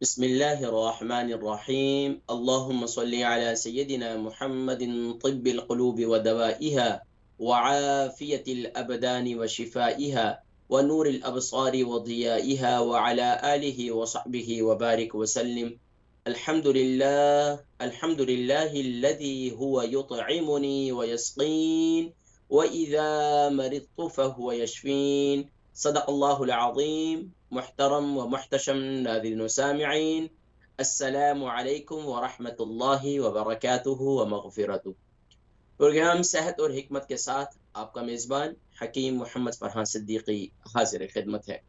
बिस्मिल्लाहिर्रहमानिर्रहीम अल्लाहुम्मा सल्लि अला सय्यदिना मुहम्मदिन तिब्बिल क़ुलूबि व दवाइहा व आफ़ियतिल अबदानि व शिफ़ाइहा व नूरिल अबसारि व ज़ियाइहा व अला आलिहि व सहबिहि व बारिक व सल्लिम। अल्हम्दुलिल्लाहिल्लज़ी हुवा युत्इमुनी व यस्क़ीन व इज़ा मरिज़्तु फ़हुव यशफ़ीन। सदक़ल्लाहुल अज़ीम। मुहतरम व मुहतशम नाज़रीन व सामिईन, अस्सलामु अलैकुम व रहमतुल्लाहि व बरकातुहू व मग़फ़िरतुहू। प्रोग्राम सेहत और हिकमत के साथ आपका मेज़बान हकीम मोहम्मद फ़रहान सिद्दीकी हाज़िर खिदमत है।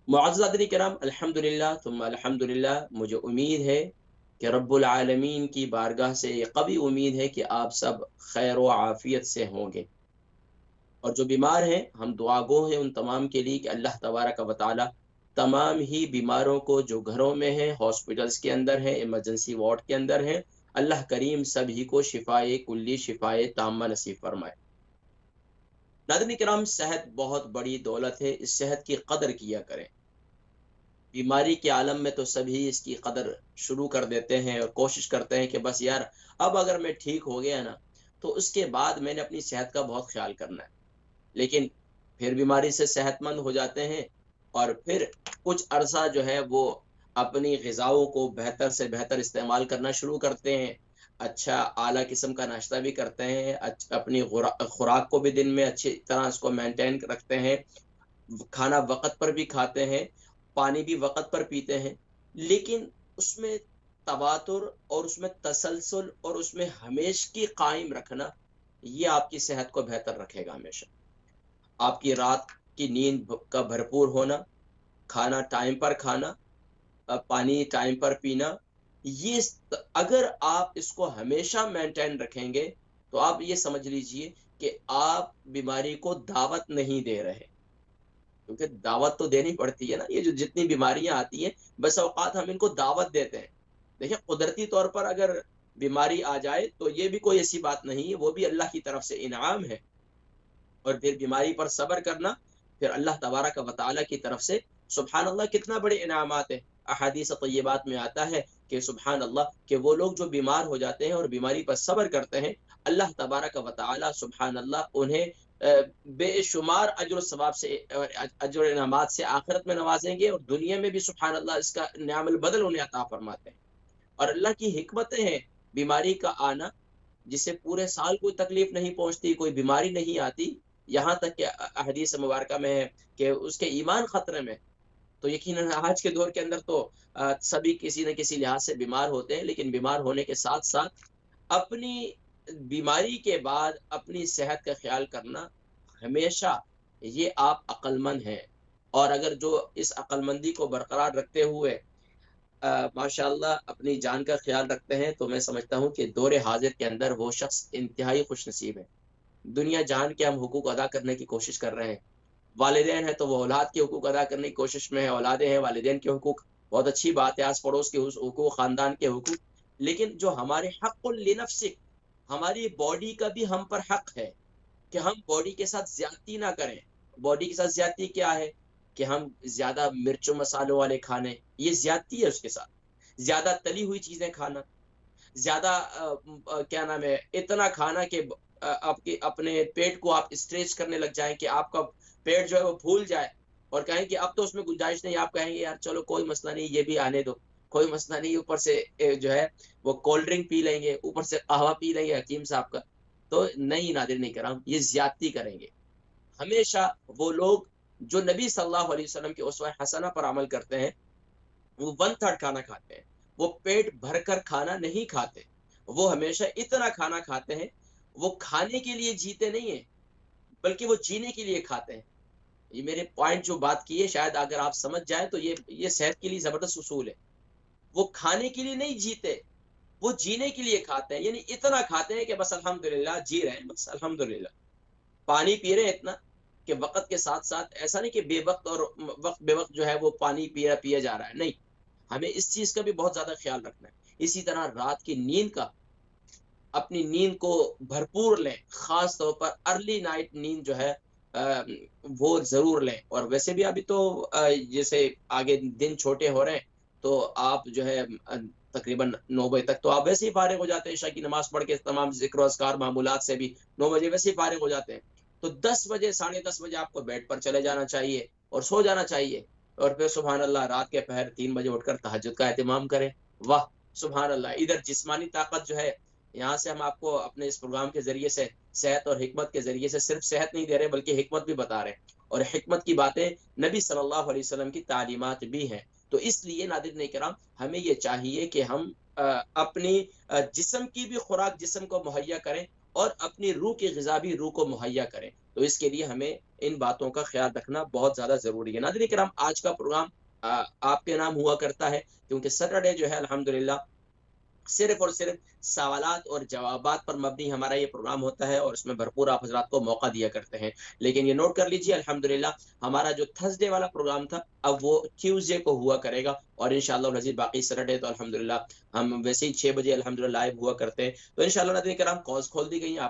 मुअज़्ज़ज़ नाज़रीन किराम, अल्हम्दुलिल्लाह थुम्मा अल्हम्दुलिल्लाह, मुझे उम्मीद है कि रब्बुल आलमीन की बारगाह से ये कवी उम्मीद है कि आप सब खैर व आफ़ियत से होंगे। और जो बीमार हैं, हम दुआगो हैं उन तमाम के लिए कि अल्लाह तबारक व तआला तमाम ही बीमारों को जो घरों में हैं, हॉस्पिटल्स के अंदर हैं, इमरजेंसी वार्ड के अंदर हैं, अल्लाह करीम सभी को शिफाए कुल्ली शिफाए ताम्मा नसीब फरमाए। नाज़रीन किराम, सेहत बहुत बड़ी दौलत है, इस सेहत की कदर किया करें। बीमारी के आलम में तो सभी इसकी कदर शुरू कर देते हैं और कोशिश करते हैं कि बस यार, अब अगर मैं ठीक हो गया ना, तो उसके बाद मैंने अपनी सेहत का बहुत ख्याल करना है। लेकिन फिर बीमारी से सेहतमंद हो जाते हैं और फिर कुछ अरसा जो है वो अपनी ग़िज़ाओं को बेहतर से बेहतर इस्तेमाल करना शुरू करते हैं। अच्छा आला किस्म का नाश्ता भी करते हैं, अपनी खुराक को भी दिन में अच्छी तरह उसको मेंटेन रखते हैं, खाना वक़्त पर भी खाते हैं, पानी भी वक़्त पर पीते हैं। लेकिन उसमें तवातुर और उसमें तसलसल और उसमें हमेशगी कायम रखना, ये आपकी सेहत को बेहतर रखेगा हमेशा। आपकी रात की नींद का भरपूर होना, खाना टाइम पर खाना, पानी टाइम पर पीना, ये अगर आप इसको हमेशा मेंटेन रखेंगे, तो आप ये समझ लीजिए कि आप बीमारी को दावत नहीं दे रहे। क्योंकि दावत तो देनी पड़ती है ना, ये जो जितनी बीमारियां आती हैं, बस औकात हम इनको दावत देते हैं। देखिए, कुदरती तौर पर अगर बीमारी आ जाए तो ये भी कोई ऐसी बात नहीं है, वो भी अल्लाह की तरफ से इनाम है। और फिर बीमारी पर सब्र करना, फिर अल्लाह तबारक व तआला की तरफ से सुभान अल्लाह कितना बड़े इनामात है। अहादीस तय्यबात में आता है कि सुभान अल्लाह कि वो लोग जो बीमार हो जाते हैं और बीमारी पर सब्र करते हैं, अल्लाह तबारक व तआला सुभान अल्लाह उन्हें बेशुमार अज्र सवाब से और अज्र इनामात से आखिरत में नवाजेंगे और दुनिया में भी सुभान अल्लाह इसका नियामल बदल उन्हें अता फरमाते हैं। और अल्लाह की हिकमतें हैं बीमारी का आना, जिससे पूरे साल कोई तकलीफ नहीं पहुंचती, कोई बीमारी नहीं आती। यहाँ तक कि हदीस मुबारक में है कि उसके ईमान खतरे में। तो यकीनन आज के दौर के अंदर तो सभी किसी न किसी लिहाज से बीमार होते हैं, लेकिन बीमार होने के साथ साथ अपनी बीमारी के बाद अपनी सेहत का ख्याल करना, हमेशा ये आप अक्लमंद हैं। और अगर जो इस अक्लमंदी को बरकरार रखते हुए माशाअल्लाह अपनी जान का ख्याल रखते हैं, तो मैं समझता हूँ कि दौर हाजिर के अंदर वो शख्स इंतहाई खुशनसीब है। दुनिया जान के हम हुकूक अदा करने की कोशिश कर रहे हैं। वालिदैन है तो वो औलाद के हुकूक अदा करने की कोशिश में है, औलादें हैं वालिदैन के हुकूक, बहुत अच्छी बात है, आस-पड़ोस के हुकूक, ख़ानदान के हुकूक। लेकिन जो हमारे हक़्क़ुल लिनफ़्सिक, हमारी बॉडी का भी हम पर हक़ है कि हम बॉडी के साथ ज़्यादती ना करें। बॉडी के साथ ज़्यादती क्या है? कि हम ज़्यादा मिर्चों मसालों वाले खाने, ये ज़्यादती है उसके साथ। ज़्यादा तली हुई चीज़ें खाना, ज़्यादा क्या नाम है, इतना खाना कि आपके अपने पेट को आप स्ट्रेच करने लग जाएँ कि आपका पेट जो है वो फूल जाए और कहें कि अब तो उसमें गुंजाइश नहीं। आप कहेंगे यार चलो कोई मसला नहीं, ये भी आने दो, कोई मसला नहीं, ऊपर से जो है वो कोल्ड ड्रिंक पी लेंगे, ऊपर से कहवा पी लेंगे हकीम साहब का। तो नहीं नाज़रीन किराम, ये ज़्यादती करेंगे। हमेशा वो लोग जो नबी सल्लल्लाहु अलैहि वसल्लम की उसवा हसना पर अमल करते हैं, वो 1/3 खाना खाते हैं। वो पेट भरकर खाना नहीं खाते। वो हमेशा इतना खाना खाते हैं, वो खाने के लिए जीते नहीं हैं, बल्कि वो जीने के लिए खाते हैं। ये मेरे पॉइंट जो बात की है, शायद अगर आप समझ जाएँ तो ये सेहत के लिए ज़बरदस्त उसूल है। वो खाने के लिए नहीं जीते, वो जीने के लिए खाते हैं। यानी इतना खाते हैं कि बस अल्हम्दुलिल्लाह जी रहे हैं, बस अल्हम्दुलिल्लाह। पानी पी रहे हैं इतना कि वक़्त के साथ-साथ ऐसा नहीं कि बेवक़्त और वक़्त बेवक़्त जो है वो पानी पिया पिया जा रहा है, नहीं। हमें इस चीज़ का भी बहुत ज़्यादा ख़्याल रखना है। इसी तरह रात की नींद का, अपनी नींद को भरपूर लें, ख़ास तौर पर अर्ली नाइट नींद जो है वो ज़रूर लें। और वैसे भी अभी तो जैसे आगे दिन छोटे हो रहे हैं, तो आप जो है तकरीबन 9 बजे तक तो आप वैसे ही फारिग हो जाते हैं, इशा की नमाज पढ़ के तमाम ज़िक्र अज़कार मामूलात से भी 9 बजे वैसे ही फारिग हो जाते हैं। तो 10 बजे, साढ़े 10 बजे आपको बेड पर चले जाना चाहिए और सो जाना चाहिए, और फिर सुभान अल्लाह रात के पहर 3 बजे उठकर तहज्जुद का एहतिमाम करें। वाह! सुभान अल्लाह! इधर जिस्मानी ताकत जो है, यहाँ से हम आपको अपने इस प्रोग्राम के ज़रिए से सेहत और हिकमत के ज़रिए से सिर्फ़ सेहत नहीं दे रहे, बल्कि हिकमत भी बता रहे हैं, और हिकमत की बातें नबी सल्लल्लाहु अलैहि वसल्लम की तालीमात भी हैं। तो इसलिए नाज़रीन इकराम, हमें ये चाहिए कि हम अपनी जिस्म की भी खुराक जिस्म को मुहैया करें, और अपनी रूह की ग़िज़ा भी रूह को मुहैया करें। तो इसके लिए हमें इन बातों का ख़्याल रखना बहुत ज़्यादा ज़रूरी है। नाज़रीन इकराम, आज का प्रोग्राम आपके नाम हुआ करता है, क्योंकि सैटरडे जो है अल्हम्दुलिल्लाह सिर्फ़ और सिर्फ़ सवालात और जवाबात पर मबनी हमारा ये प्रोग्राम होता है, और इसमें भरपूर आप हज़रात को मौका दिया करते हैं। लेकिन ये नोट कर लीजिए, अल्हम्दुलिल्लाह हमारा जो थर्सडे वाला प्रोग्राम था, अब वो ट्यूसडे को हुआ करेगा, और इंशाअल्लाह अज़ीज़ बाकी सैटरडे तो अल्हम्दुलिल्लाह हम वैसे ही 6 बजे अल्हम्दुलिल्लाह लाइव हुआ करते हैं। तो इंशाअल्लाह नाज़रीन किराम, कॉल्स खोल दी गई हैं,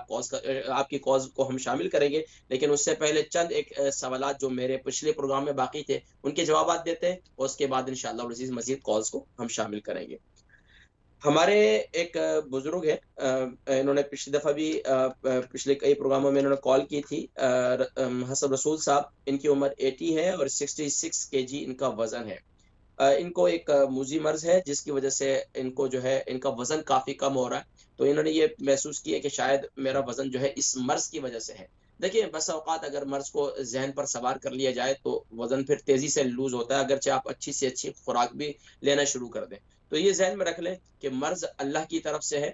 आपकी कॉल्स को हम शामिल करेंगे। लेकिन उससे पहले चंद एक सवालात जो मेरे पिछले प्रोग्राम में बाकी थे, उनके जवाबात देते हैं, और उसके बाद इंशाअल्लाह अज़ीज़ मज़ीद कॉल्स को हम शामिल करेंगे। हमारे एक बुजुर्ग हैं, इन्होंने पिछली दफ़ा भी पिछले कई प्रोग्रामों में इन्होंने कॉल की थी, हसन रसूल साहब, इनकी उम्र 80 है और 66 केजी इनका वज़न है। इनको एक मूज़ी मर्ज़ है, जिसकी वज़ह से इनको जो है इनका वज़न काफ़ी कम हो रहा है। तो इन्होंने ये महसूस किया कि शायद मेरा वज़न जो है इस मर्ज़ की वज़ह से है। देखिए, बसा औक़ात अगर मर्ज़ को ज़हन पर सवार कर लिया जाए, तो वज़न फिर तेज़ी से लूज़ होता है, अगरचे आप अच्छी से अच्छी खुराक भी लेना शुरू कर दें। तो ये ज़हन में रख लें कि मर्ज़ अल्लाह की तरफ से है,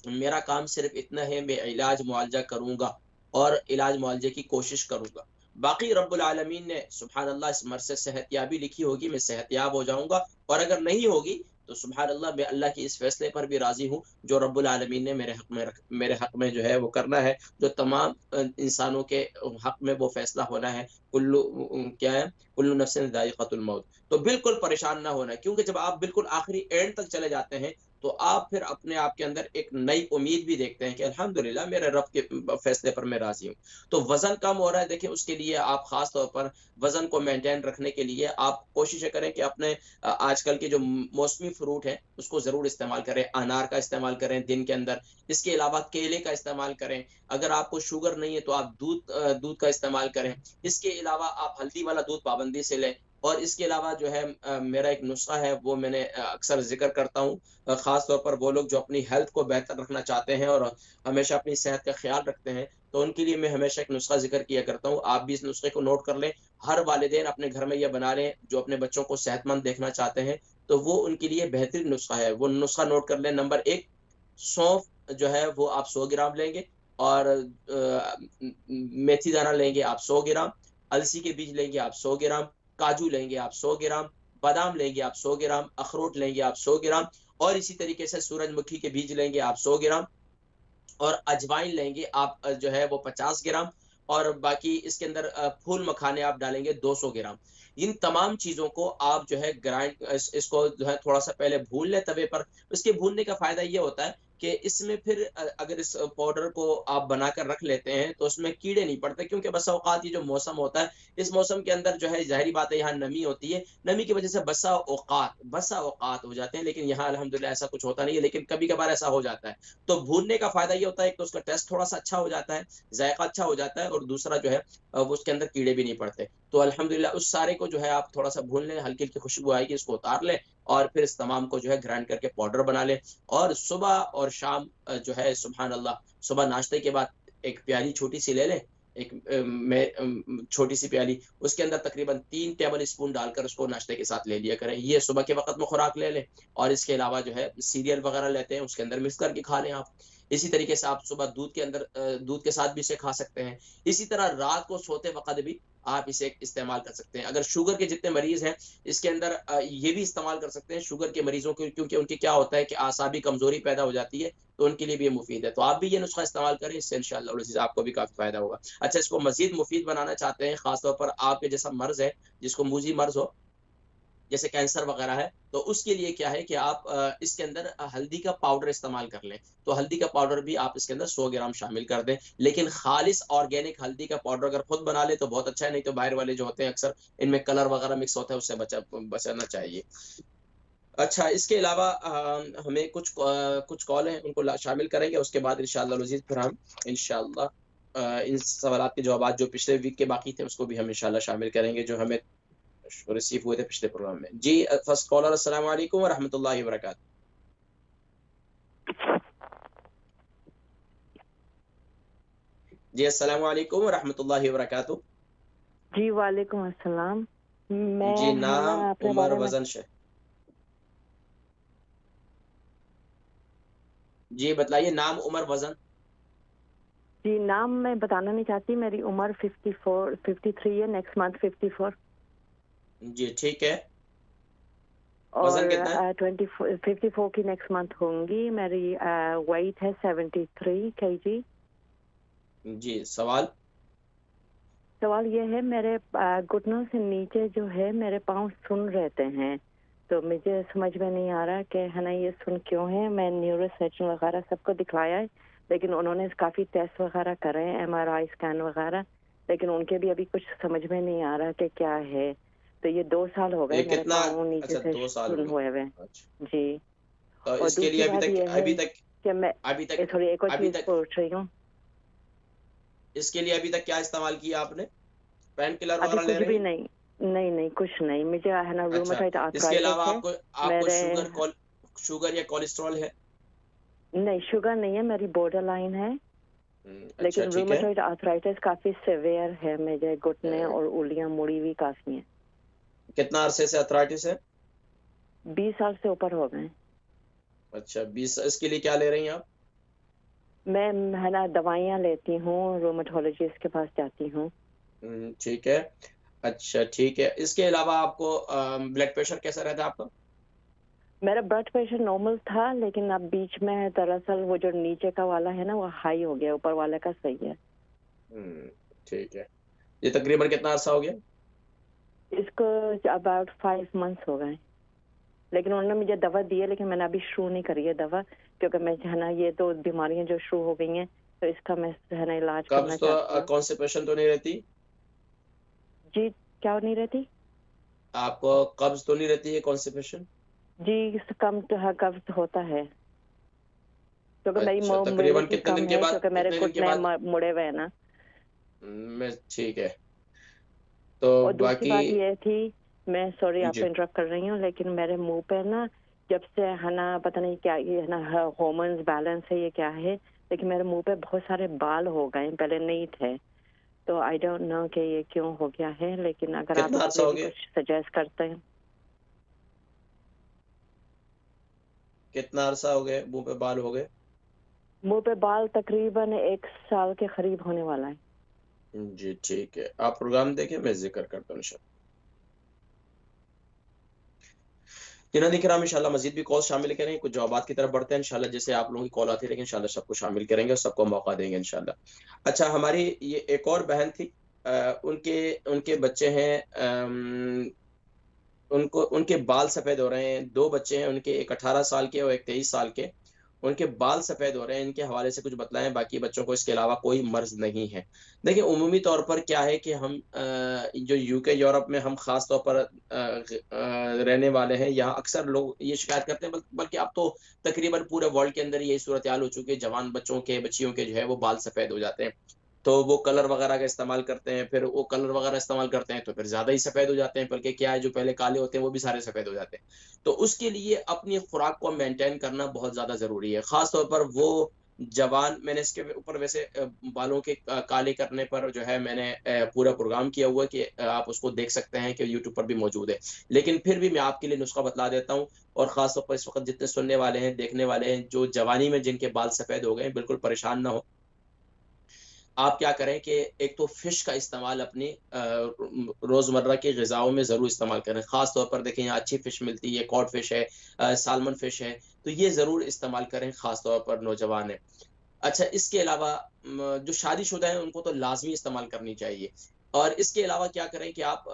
मेरा काम सिर्फ़ इतना है, मैं इलाज मुआलजा करूँगा और इलाज मुआलजे की कोशिश करूँगा। बाकी रब्बुल आलमीन ने सुभान अल्लाह इस मर्ज़ से सेहतयाबी लिखी होगी, मैं सेहतयाब हो जाऊँगा, और अगर नहीं होगी तो सुभान अल्लाह, मैं अल्लाह के इस फ़ैसले पर भी राज़ी हूँ, जो रब्बुल आलमीन ने मेरे हक़ में जो है वो करना है, जो तमाम इंसानों के हक़ में वो फ़ैसला होना है। क्या है? कुल्लु नफ्सिन ज़ाइक़तुल मौत। तो बिल्कुल परेशान ना होना, क्योंकि जब आप बिल्कुल आखिरी एंड तक चले जाते हैं, तो आप फिर अपने आप के अंदर एक नई उम्मीद भी देखते हैं कि अल्हम्दुलिल्लाह मेरे रब के फैसले पर मैं राज़ी हूँ। तो वज़न कम हो रहा है, देखिए उसके लिए आप ख़ास तौर पर वज़न को मेंटेन रखने के लिए आप कोशिश करें कि अपने आजकल के जो मौसमी फ्रूट हैं, उसको ज़रूर इस्तेमाल करें। अनार का इस्तेमाल करें दिन के अंदर, इसके अलावा केले का इस्तेमाल करें। अगर आपको शुगर नहीं है, तो आप दूध का इस्तेमाल करें। इसके अलावा आप हल्दी वाला दूध पाबंदी से लें, और इसके अलावा जो है मेरा एक नुस्ख़ा है, वो मैंने अक्सर ज़िक्र करता हूँ। ख़ास तौर पर वो लोग जो अपनी हेल्थ को बेहतर रखना चाहते हैं और हमेशा अपनी सेहत का ख़्याल रखते हैं, तो उनके लिए मैं हमेशा एक नुस्ख़ा ज़िक्र किया करता हूँ। आप भी इस नुस्ख़े को नोट कर लें। हर वालिदैन अपने घर में ये बना लें, जो अपने बच्चों को सेहतमंद देखना चाहते हैं, तो वो उनके लिए बेहतरीन नुस्ख़ा है। वो नुस्ख़ा नोट कर लें। नंबर 1, सौंफ जो है वो आप 100 ग्राम लेंगे, और मेथी दाना लेंगे आप 100 ग्राम, अलसी के बीज लेंगे आप 100 ग्राम, काजू लेंगे आप 100 ग्राम, बादाम लेंगे आप 100 ग्राम, अखरोट लेंगे आप 100 ग्राम, और इसी तरीके से सूरजमुखी के बीज लेंगे आप 100 ग्राम, और अजवाइन लेंगे आप जो है वो 50 ग्राम, और बाकी इसके अंदर फूल मखाने आप डालेंगे 200 ग्राम। इन तमाम चीज़ों को आप जो है इसको जो है थोड़ा-सा पहले भून लें तवे पर। इसके भूनने का फ़ायदा ये होता है कि इसमें फिर अगर इस पाउडर को आप बनाकर रख लेते हैं, तो उसमें कीड़े नहीं पड़ते, क्योंकि बसा औक़ात ये जो मौसम होता है, इस मौसम के अंदर जो है ज़ाहिर-सी बात है, यहाँ नमी होती है। नमी की वज़ह से बसा औक़ात हो जाते हैं, लेकिन यहाँ अल्हम्दुलिल्लाह ऐसा कुछ होता नहीं है, लेकिन कभी-कभार ऐसा हो जाता है। तो भूनने का फ़ायदा ये होता है, एक तो उसका टेस्ट थोड़ा-सा अच्छा हो जाता है, ज़ायक़ा अच्छा हो जाता है, और दूसरा जो है वो उसके अंदर कीड़े भी नहीं पड़ते। तो अल्हम्दुलिल्लाह उस सारे को जो है आप थोड़ा-सा भून लें, हल्की-हल्की खुशबू आएगी, इसको उतार लें, और फिर इस तमाम को जो है ग्राइंड करके पाउडर बना लें, और सुबह और शाम जो है सुभान अल्लाह, सुबह नाश्ते के बाद एक प्याली छोटी-सी ले लें, एक छोटी-सी प्याली, उसके अंदर तकरीबन 3 टेबल स्पून डालकर उसको नाश्ते के साथ ले लिया करें। ये सुबह के वक़्त में खुराक ले लें, और इसके अलावा जो है सीरियल वग़ैरह लेते हैं, उसके अंदर मिक्स करके खा लें आप। इसी तरीके से आप सुबह दूध के साथ भी इसे खा सकते हैं। इसी तरह रात को सोते वक़्त भी आप इसे इस्तेमाल कर सकते हैं। अगर शुगर के जितने मरीज़ हैं, इसके अंदर ये भी इस्तेमाल कर सकते हैं शुगर के मरीज़ों को, क्योंकि उनके क्या होता है कि आसाबी कमज़ोरी पैदा हो जाती है, तो उनके लिए भी ये मुफ़ीद है। तो आप भी ये नुस्ख़ा इस्तेमाल करें, इससे इंशाअल्लाह अज़ीज़ आपको भी काफ़ी फ़ायदा होगा। अच्छा, इसको मज़ीद मुफ़ीद बनाना चाहते हैं, ख़ास तौर पर आपके जैसा मर्ज़ है, जिसको मूज़ी मर्ज़ हो, जैसे कैंसर वगैरह है, तो उसके लिए क्या है कि आप इसके अंदर हल्दी का पाउडर इस्तेमाल कर लें। तो हल्दी का पाउडर भी आप इसके अंदर 100 ग्राम शामिल कर दें, लेकिन खालिस ऑर्गेनिक हल्दी का पाउडर अगर खुद बना लें तो बहुत अच्छा है, नहीं तो बाहर वाले जो होते हैं अक्सर इनमें कलर वगैरह मिक्स होता है, उससे बचाना चाहिए। अच्छा, इसके अलावा हमें कुछ कॉल हैं, उनको शामिल करेंगे, उसके बाद इंशाअल्लाह मज़ीद फिर हम इंशाअल्लाह इन सवालात के जवाबात जो पिछले वीक के बाकी थे, उसको भी हम इंशाअल्लाह शामिल करेंगे, जो हमें रिसीव हुए थे पिछले प्रोग्राम में। जी फर्स्ट कॉलर, अस्सलाम वालेकुम व रहमतुल्लाहि व बरकातहू। जी अस्सलाम वालेकुम व रहमतुल्लाहि व बरकातहू। जी वालेकुम अस्सलाम। मैं जी, है ना नाम, अपने उम्र, बारे में वज़न जी बताइए, नाम, उम्र, वज़न। जी नाम मैं बताना नहीं चाहती, मेरी उम्र 53 है, नेक्स्ट मंथ 54 जी ठीक है। और वज़न कितना है? 54 की नेक्स्ट मंथ होंगी। मेरी वेट है 73 kg। जी, सवाल। सवाल ये है, मेरे घुटनों से नीचे जो है मेरे पाँव सुन रहते हैं, तो मुझे समझ में नहीं आ रहा कि है ना ये सुन क्यों है। मैं न्यूरो सर्जन वगैरह सबको दिखलाया है, लेकिन उन्होंने काफ़ी टेस्ट वगैरह करे हैं, MRI स्कैन वगैरह, लेकिन उनके भी अभी कुछ समझ में नहीं आ रहा कि क्या है। तो ये 2 साल हो ये गए मेरे कितना? पाँव नीचे अच्छा, से 2 साल हो सुन गए। हुए हुए। अच्छा, जी। तो और इसके लिए दूसरी बात ये है अभी तक कि मैं अभी तक थोड़ी एक और अभी चीज़ तक पूछ रही हूँ। इसके लिए अभी तक क्या इस्तेमाल किया आपने? पेन किलर अभी वगैरह ले कुछ रही भी हैं? नहीं, नहीं नहीं कुछ नहीं। मुझे है ना अच्छा, रूमेटॉइड इसके आर्थराइटिस अलावा है। आपको मेरे शुगर या कोलेस्ट्रॉल है? नहीं, शुगर नहीं है, मेरी बॉर्डर लाइन है, अच्छा लेकिन ठीक है। रूमेटॉइड आर्थराइटिस काफी सिवियर है। मेरे घुटने अ, और उंगलियां मुड़ी हुई काफी हैं। कितना अरसे से अर्थराइटिस है? 20 साल से ऊपर हो गए। अच्छा, 20। इसके लिए क्या ले रही हैं आप? मैं है ना दवाइयाँ लेती हूँ, रूमेटोलॉजिस्ट के पास जाती हूँ। ठीक है। अच्छा ठीक है। इसके अलावा आपको ब्लड प्रेशर कैसा रहता है आपका? मेरा ब्लड प्रेशर नॉर्मल था, लेकिन अब बीच में दरअसल वो जो नीचे का वाला है ना वो हाई हो गया, ऊपर वाले का सही है। हुँ, ठीक है। ये तकरीबन कितना अरसा हो गया? इसको अबाउट 5 मंथ्स हो गए, लेकिन उन्होंने मुझे दवा दी है, लेकिन मैंने अभी शुरू नहीं करी है दवा, क्योंकि मैं है ना ये तो बीमारियां जो शुरू हो गई हैं, तो इसका मैं है ना इलाज करना कब्ज़ तो चाहती हूँ। कॉन्स्टिपेशन तो नहीं रहती? जी, क्या नहीं रहती? आपको कब्ज़ तो नहीं रहती है, कॉन्स्टिपेशन? जी, कम तो है, कब्ज होता है, क्योंकि मेरी अच्छा, तकरीबन मोबिलिटी कम है, क्योंकि मेरे कितने दिन के घुटने बाद मुड़े हुए हैं ना। में ठीक है। तो और दूसरी बाकी बात ये थी, मैं सॉरी जी। आपको इंटरप्ट कर रही हूँ, लेकिन मेरे मुंह पे ना जब से है ना पता नहीं क्या ये है ना हार्मोन्स बैलेंस है ये क्या है, लेकिन मेरे मुंह पे बहुत सारे बाल हो गए, पहले नहीं थे। तो आई डोंट नो कि ये क्यों हो गया है, लेकिन अगर आप कितना अरसा मुझे हो भी गया? कुछ सजेस्ट करते हैं। कितना अरसा हो गया मुँह पे बाल हो गए? मुंह पे बाल तकरीबन 1 साल के करीब होने वाला है। जी, ठीक है। आप प्रोग्राम देखें, मैं ज़िक्र करता हूँ इंशाअल्लाह। चुनांदे किराम, इंशाल्लाह मज़ीद भी कॉल शामिल करेंगे, कुछ जवाबात की तरफ बढ़ते हैं इंशाल्लाह। जैसे आप लोगों की कॉल आती रहेगी, इंशाल्लाह सबको शामिल करेंगे और सबको मौका देंगे इंशाल्लाह। अच्छा, हमारी ये एक और बहन थी, उनके उनके बच्चे हैं, उनको उनके बाल सफ़ेद हो रहे हैं, 2 बच्चे हैं उनके, एक 18 साल के और एक 23 साल के। उनके बाल सफ़ेद हो रहे हैं, इनके हवाले से कुछ बतलाएँ, बाकी बच्चों को इसके अलावा कोई मर्ज़ नहीं है। देखिए, उमूमी तौर पर क्या है कि हम जो यूके, यूरोप में हम ख़ास तौर पर रहने वाले हैं, यहाँ अक्सर लोग ये शिकायत करते हैं, बल्कि अब तो तकरीबन पूरे वर्ल्ड के अंदर यही सूरत-हाल हो चुकी है, जवान बच्चों के, बच्चियों के जो है वो बाल सफ़ेद हो जाते हैं। तो वो कलर वगैरह का इस्तेमाल करते हैं, फिर वो कलर वगैरह इस्तेमाल करते हैं, तो फिर ज़्यादा ही सफ़ेद हो जाते हैं, बल्कि क्या है, जो पहले काले होते हैं, वो भी सारे सफ़ेद हो जाते हैं। तो उसके लिए अपनी खुराक को मेंटेन करना बहुत ज़्यादा ज़रूरी है। ख़ास तौर पर वो जवान, मैंने इसके ऊपर वैसे बालों के काले करने पर जो है मैंने पूरा प्रोग्राम किया हुआ है कि आप उसको देख सकते हैं कि यूट्यूब पर भी मौजूद है। लेकिन फिर भी मैं आपके लिए नुस्ख़ा बतला देता हूँ, और ख़ास तौर पर इस वक़्त जितने सुनने वाले हैं, देखने वाले हैं, जो जवानी में जिनके बाल सफ़ेद हो गए हैं, बिल्कुल परेशान ना हों। आप क्या करें कि एक तो फ़िश का इस्तेमाल अपनी रोज़मर्रा की ग़िज़ाओं में ज़रूर इस्तेमाल करें। ख़ास तौर पर देखें, यहाँ अच्छी फ़िश मिलती है, कॉड फ़िश है, साल्मन फ़िश है, तो ये ज़रूर इस्तेमाल करें, ख़ास तौर पर नौजवान हैं। अच्छा, इसके अलावा जो शादीशुदा हैं, उनको तो लाज़मी इस्तेमाल करनी चाहिए। और इसके अलावा क्या करें कि आप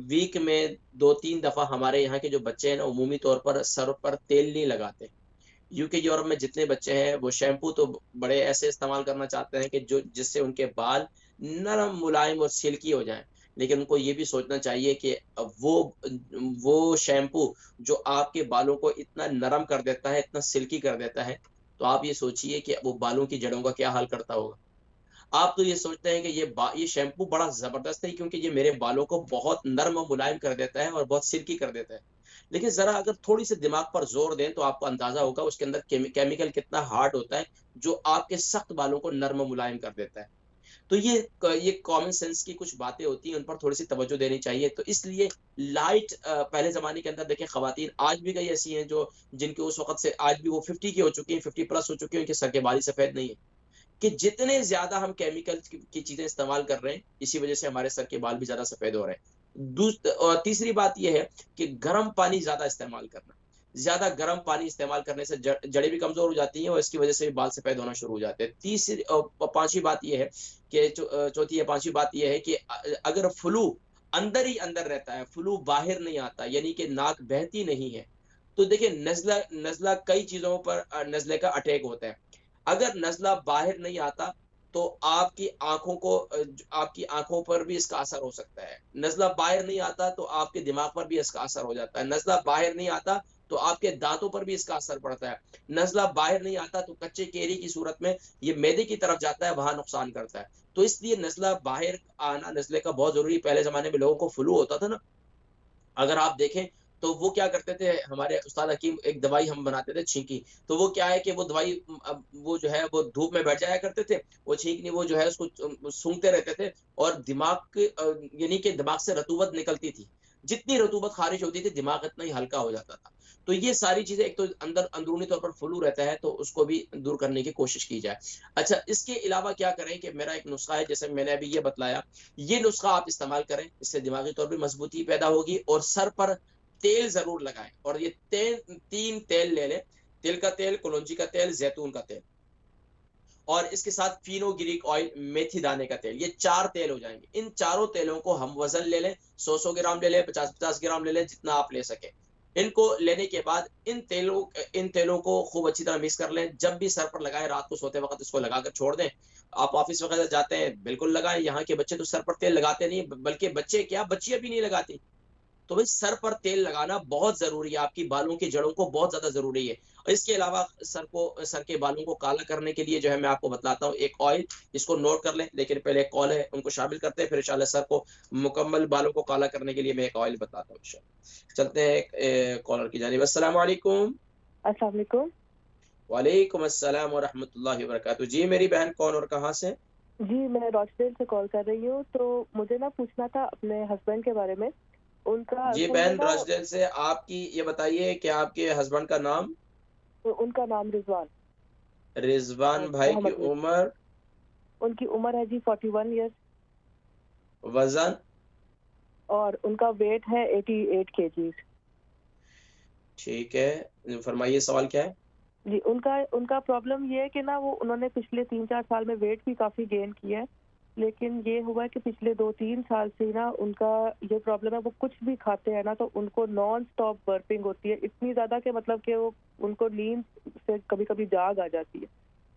वीक में 2-3 दफ़ा, हमारे यहाँ के जो बच्चे हैं ना, उमूमी तौर पर सर पर तेल नहीं लगाते। यूके, यूरोप में जितने बच्चे हैं, वो शैम्पू तो बड़े ऐसे इस्तेमाल करना चाहते हैं कि जो जिससे उनके बाल नरम, मुलायम और सिल्की हो जाएँ। लेकिन उनको ये भी सोचना चाहिए कि वो शैम्पू जो आपके बालों को इतना नरम कर देता है, इतना सिल्की कर देता है, तो आप ये सोचिए कि वो बालों की जड़ों का क्या हाल करता होगा। आप तो ये सोचते हैं कि ये शैम्पू बड़ा ज़बरदस्त है क्योंकि ये मेरे बालों को बहुत नर्म और मुलायम कर देता है और बहुत सिल्की कर देता है। लेकिन ज़रा अगर थोड़ी-सी दिमाग पर ज़ोर दें तो आपको अंदाज़ा होगा उसके अंदर केमिकल कितना हार्ड होता है, जो आपके सख्त बालों को नर्म और मुलायम कर देता है। तो ये कॉमन सेंस की कुछ बातें होती हैं, उन पर थोड़ी-सी तवज्जो देनी चाहिए। तो इसलिए पहले ज़माने के अंदर देखिए ख़वातीन आज भी कई ऐसी हैं जो जिनके उस वक़्त से आज भी वो 50 की हो चुकी हैं, 50 प्लस हो चुकी हैं, उनके सर के बाल ही सफ़ेद नहीं है। कि जितने ज़्यादा हम केमिकल की चीज़ें इस्तेमाल कर रहे हैं, इसी वज़ह से हमारे सर के बाल भी ज़्यादा सफ़ेद हो रहे हैं। और तीसरी बात ये है कि गर्म पानी ज़्यादा इस्तेमाल करना। ज़्यादा गर्म पानी इस्तेमाल करने से जड़ें भी कमज़ोर हो जाती हैं और इसकी वज़ह से भी बाल सफ़ेद होना शुरू हो जाते हैं। पाँचवीं बात ये है कि चौथी या पाँचवीं बात ये है कि अगर फ्लू अंदर ही अंदर रहता है, फ्लू बाहर नहीं आता, यानी कि नाक बहती नहीं है, तो देखिए नज़ला नज़ला कई चीज़ों पर नज़ले का अटैक होता है। अगर नज़ला बाहर नहीं आता, तो आपकी आँखों पर भी इसका असर हो सकता है। नज़ला बाहर नहीं आता, तो आपके दिमाग पर भी इसका असर हो जाता है। नज़ला बाहर नहीं आता, तो आपके दाँतों पर भी इसका असर पड़ता है। नज़ला बाहर नहीं आता, तो कच्चे केरी की सूरत में ये मैदे की तरफ जाता है, वहाँ नुकसान करता है। तो इसलिए नज़ला बाहर आना नज़ले का बहुत ज़रूरी है। पहले ज़माने में लोगों को फ्लू होता था ना, अगर आप देखें तो वो क्या करते थे, हमारे उस्ताद हकीम एक दवाई हम बनाते थे छींकी, तो वो क्या है कि वो दवाई अब वो जो है वो धूप में बैठ जाया करते थे, वो छींकनी वो जो है उसको सूंघते रहते थे और यानी कि दिमाग से रतूबत निकलती थी। जितनी रतूबत खारिज होती थी, दिमाग इतना ही हल्का हो जाता था। तो ये सारी चीज़ें, एक तो अंदरूनी तौर पर फ्लू रहता है, तो उसको भी दूर करने की कोशिश की जाए। अच्छा, इसके अलावा क्या करें कि मेरा एक नुस्खा है, जैसे मैंने अभी ये बतलाया, ये नुस्खा आप इस्तेमाल करें, इससे दिमागी तौर पे मजबूती पैदा होगी और सर पर तेल ज़रूर लगाएँ और ये 3 तेल ले लें, तिल का तेल, कलौंजी का तेल, ज़ैतून का तेल और इसके साथ फेनोग्रीक ऑयल, मेथी दाने का तेल, ये 4 तेल हो जाएँगे। इन चारों तेलों को हम वज़न ले लें, 100-100 ग्राम ले लें, 50-50 ग्राम ले लें, जितना आप ले सकें। इनको लेने के बाद इन तेलों को खूब अच्छी तरह मिक्स कर लें। जब भी सर पर लगाएँ, रात को सोते वक़्त इसको लगाकर छोड़ दें। आप ऑफ़िस वग़ैरह जाते हैं, बिल्कुल लगाएँ। यहाँ के बच्चे तो सर पर तेल लगाते नहीं, बल्कि बच्चे क्या, बच्चियाँ भी नहीं लगाती। तो भाई सर पर तेल लगाना बहुत ज़रूरी है, आपकी बालों की जड़ों को बहुत ज़्यादा ज़रूरी है। और इसके अलावा सर के बालों को काला करने के लिए जो है मैं आपको बतलाता हूँ एक ऑयल, इसको नोट कर लें, लेकिन पहले एक कॉल है, उनको शामिल करते हैं, फिर इंशाल्लाह सर को मुकम्मल बालों को काला करने के लिए मैं एक ऑयल बताता हूँ इंशाल्लाह। चलते हैं एक कॉलर की जानिब। अस्सलाम वालेकुम। अस्सलाम वालेकुम। वालेकुम अस्सलाम व रहमतुल्लाहि व बरकातहू। जी मेरी बहन, कौन और कहाँ से? जी, मैं रॉचडेल से कॉल कर रही हूँ। तो मुझे ना पूछना था अपने हस्बैंड के बारे में। उनका जी असल में बहन ना रजडेल से, आपकी ये बताइए कि आपके हस्बैंड का नाम? उनका नाम रिजवान रिजवान भाई की मोहम्मद रिजवान। उम्र? उनकी उम्र है जी 41 ईयर्स वजन? और उनका वेट है 88 केजीज। ठीक है, फरमाइए सवाल क्या है? जी, उनका उनका प्रॉब्लम ये है कि ना वो उन्होंने पिछले 3-4 साल में वेट भी काफ़ी गेन किया है। लेकिन ये हुआ है कि पिछले 2-3 साल से ना उनका ये प्रॉब्लम है, वो कुछ भी खाते हैं ना तो उनको नॉन स्टॉप बर्पिंग होती है। इतनी ज़्यादा कि मतलब कि वो उनको नींद से कभी-कभी जाग आ जाती है।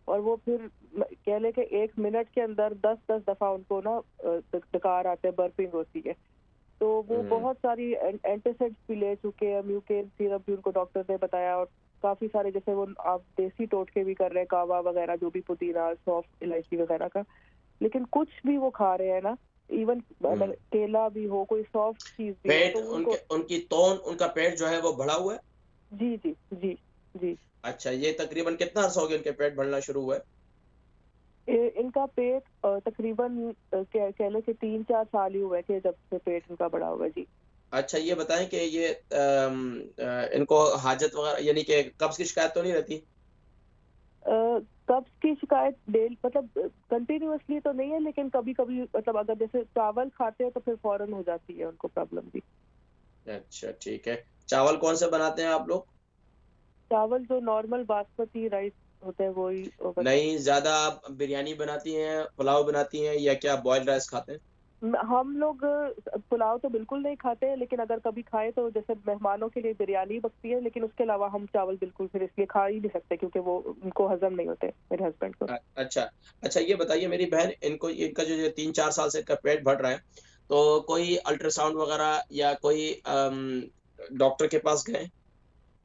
और वो फिर कह लें कि 1 मिनट के अंदर 10-10 दफ़ा उनको ना डकार आते हैं, बर्पिंग होती है। तो वो हम्म, बहुत सारी एंटासिड्स भी ले चुके हैं, म्यूकेन सिरप भी उनको डॉक्टर ने बताया और काफ़ी सारे जैसे वो आप देसी टोटके भी कर रहे हैं, कावा वगैरह जो भी पुदीना, सौंफ, इलायची वगैरह का। लेकिन कुछ भी वो खा रहे हैं ना, इवन हम्म। अगर केला भी हो, कोई सॉफ्ट चीज़ भी हो पेट तो उनके उनको उनका पेट जो है वो बढ़ा हुआ है? जी, जी, जी, जी। अच्छा, ये तकरीबन कितना अर्सा हो गया उनके पेट बढ़ना शुरू हुआ है? इनका पेट तकरीबन कह लें कि 3-4 साल ही हुए हैं कि जब से पेट इनका बढ़ा हुआ है। जी। अच्छा, ये बताएं कि ये इनको हाजत वगैरह यानी कि कब्ज की शिकायत तो नहीं रहती? अ, कब्ज़ की शिकायत मतलब कंटिन्यूअसली तो नहीं है, लेकिन कभी-कभी मतलब अगर जैसे चावल खाते हैं तो फिर फ़ौरन हो जाती है उनको प्रॉब्लम भी। अच्छा, ठीक है। चावल कौन से बनाते हैं आप लोग? चावल जो नॉर्मल बासमती राइस होते हैं वही मतलब नहीं, ज़्यादा आप बिरयानी बनाती हैं, पुलाव बनाती हैं या क्या बॉइल्ड राइस खाते हैं? हम लोग पुलाव तो बिल्कुल नहीं खाते हैं, लेकिन अगर कभी खाएँ तो जैसे मेहमानों के लिए बिरयानी पकती है, लेकिन उसके अलावा हम चावल बिल्कुल फिर इसलिए खा ही नहीं सकते क्योंकि वो उनको हज़म नहीं होते मेरे हस्बैंड को। अच्छा। अच्छा, ये बताइए मेरी बहन, इनका जो 3-4 साल से इनका पेट बढ़ रहा है, तो कोई अल्ट्रासाउंड वगैरह या कोई डॉक्टर के पास गए,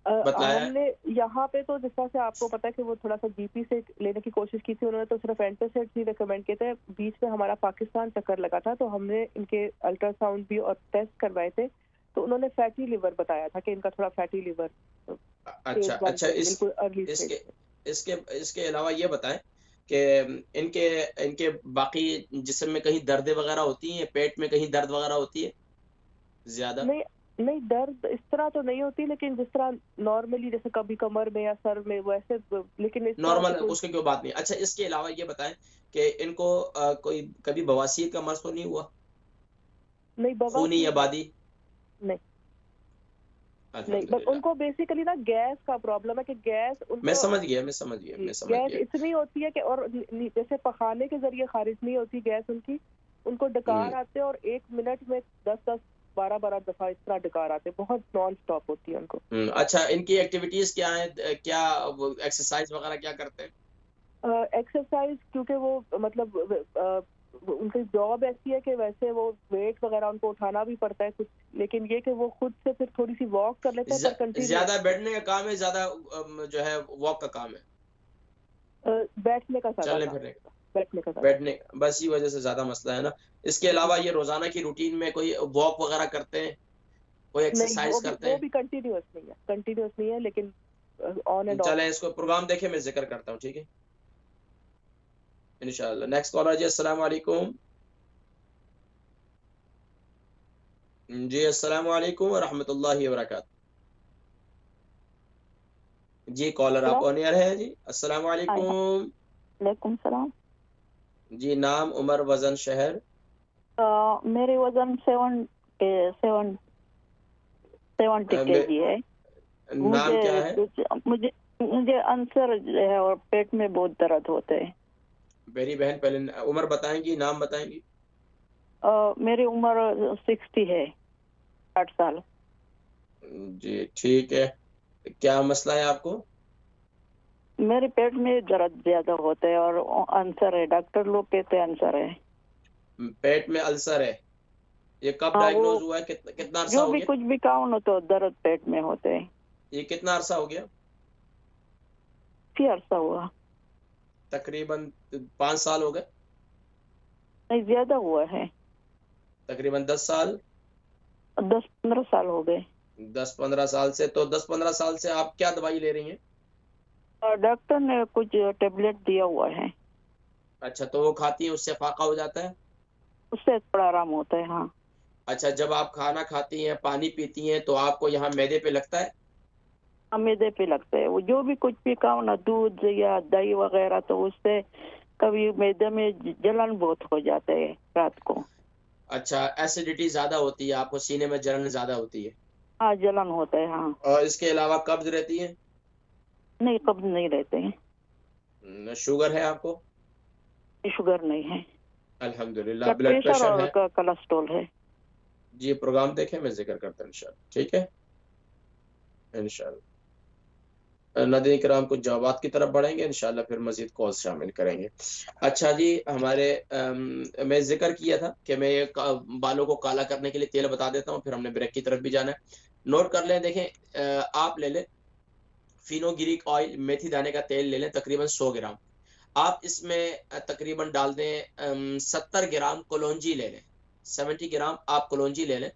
बताया? हमने यहाँ पे तो जिस तरह से आपको पता है कि वो थोड़ा सा जीपी से लेने की कोशिश की थी, उन्होंने तो सिर्फ एंटासिड ही रिकमेंड किए थे। बीच में हमारा पाकिस्तान चक्कर लगा था तो हमने इनके अल्ट्रासाउंड भी और टेस्ट करवाए थे, तो उन्होंने फैटी लिवर बताया था कि इनका थोड़ा फैटी लिवर। अच्छा अच्छा, इसके अलावा ये बताएं कि इनके इनके बाकी जिस्म में कहीं दर्द वगैरह होती है, पेट में कहीं दर्द वगैरह होती है ज्यादा? नहीं, दर्द इस तरह तो नहीं होती, लेकिन जिस तरह नॉर्मली जैसे कभी कमर में या सर में वैसे, लेकिन नॉर्मल उसके कोई बात नहीं। अच्छा, इसके अलावा ये बताएं कि इनको कोई कभी बवासीर का मर्ज तो नहीं हुआ? नहीं, खूनी आबादी नहीं, बस उनको बेसिकली ना गैस का प्रॉब्लम है कि गैस उनको, मैं समझ गया गैस इतनी होती है कि और जैसे पखाने के जरिए खारिज नहीं होती गैस उनको डकार आते हैं और 1 मिनट में 10-10 12-12 दफा इस तरह डकार आते हैं, बहुत नॉन स्टॉप होती है उनको। अच्छा, इनकी एक्टिविटीज क्या है, क्या एक्सरसाइज वगैरह क्या करते हैं? एक्सरसाइज क्योंकि वो मतलब उनकी जॉब ऐसी है कि वैसे वो वेट वगैरह उनको उठाना भी पड़ता है कुछ, लेकिन ये कि वो खुद से फिर थोड़ी सी वॉक कर लेते हैं। ज्यादा बैठने का काम है, ज्यादा जो है वॉक का काम है? बैठने का, चलने फिरने का, बैठने, बस इसी वजह से ज्यादा मसला है ना। इसके अलावा ये रोजाना की रूटीन में कोई वॉक वगैरह करते हैं, कोई एक्सरसाइज करते हैं? वो भी कंटिन्यूअस नहीं है लेकिन ऑन एंड ऑफ। चलें, इसको प्रोग्राम देखे, मैं जिक्र करता हूँ, ठीक है इंशाल्लाह। नेक्स्ट कॉलर जी, अस्सलाम वालेकुम। जी अस्सलाम वालेकुम व रहमतुल्लाहि व बरकातहू। जी कॉलर आप ऑन एयर है जी। अस्सलाम वालेकुम। वालेकुम सलाम जी, नाम, उम्र, वजन, शहर? मेरी वजन 70 kg है। नाम क्या है? मुझे अल्सर है और पेट में बहुत दर्द होते हैं। मेरी बहन, पहले उम्र बताएंगी, नाम बताएंगी? मेरी उम्र 60 है, 60 साल। जी ठीक है, क्या मसला है आपको? मेरे पेट में दर्द ज्यादा होता है और अल्सर है, डॉक्टर लोग कहते हैं अल्सर है। पेट में अल्सर है, ये कब डायग्नोज हुआ है, कितना अरसा हो गया? जो भी कुछ भी खाओ ना तो दर्द पेट में होते हैं। ये कितना अरसा हो गया? अरसा हुआ, तकरीबन 5 साल हो गए? नहीं, ज्यादा हुआ है, तकरीबन 10 साल, 10-15 साल हो गए। 10-15 साल से, तो 10-15 साल से आप क्या दवाई ले रही हैं? डॉक्टर ने कुछ टेबलेट दिया हुआ है। अच्छा, तो वो खाती हैं, उससे फाका हो जाता है? उससे थोड़ा आराम होता है, हाँ। अच्छा, जब आप खाना खाती हैं, पानी पीती हैं, तो आपको यहाँ मैदे पे लगता है? मैदे पे लगता है, वो जो भी कुछ भी खाओ ना, दूध या दही वगैरह, तो उससे कभी मैदे में जलन बहुत हो जाता है रात को। अच्छा, एसिडिटी ज्यादा होती है आपको, सीने में जलन ज्यादा होती है? हाँ, जलन होता है, हाँ। और इसके अलावा कब्ज रहती है? नहीं, कब्ज नहीं रहते हैं। शुगर है आपको? शुगर नहीं है, अल्हम्दुलिल्लाह। ब्लड प्रेशर है? कोलेस्ट्रॉल है। जी, प्रोग्राम देखें, मैं जिक्र करता हूँ इंशाल्लाह, ठीक है इंशाल्लाह। नाज़रीन किराम, कुछ जवाबात की तरफ बढ़ेंगे इंशाल्लाह, फिर मजीद कॉल्स शामिल करेंगे। अच्छा जी, हमारे मैं जिक्र किया था कि मैं ये बालों को काला करने के लिए तेल बता देता हूँ, फिर हमने ब्रेक की तरफ भी जाना है। नोट कर लें, देखें, आप ले लें फिनोग्रीक ऑयल, मेथी दाने का तेल ले लें, तकरीबन 100 ग्राम। आप इसमें तकरीबन डाल दें 70 ग्राम कलौंजी ले लें, 70 ग्राम आप कलौंजी ले लें।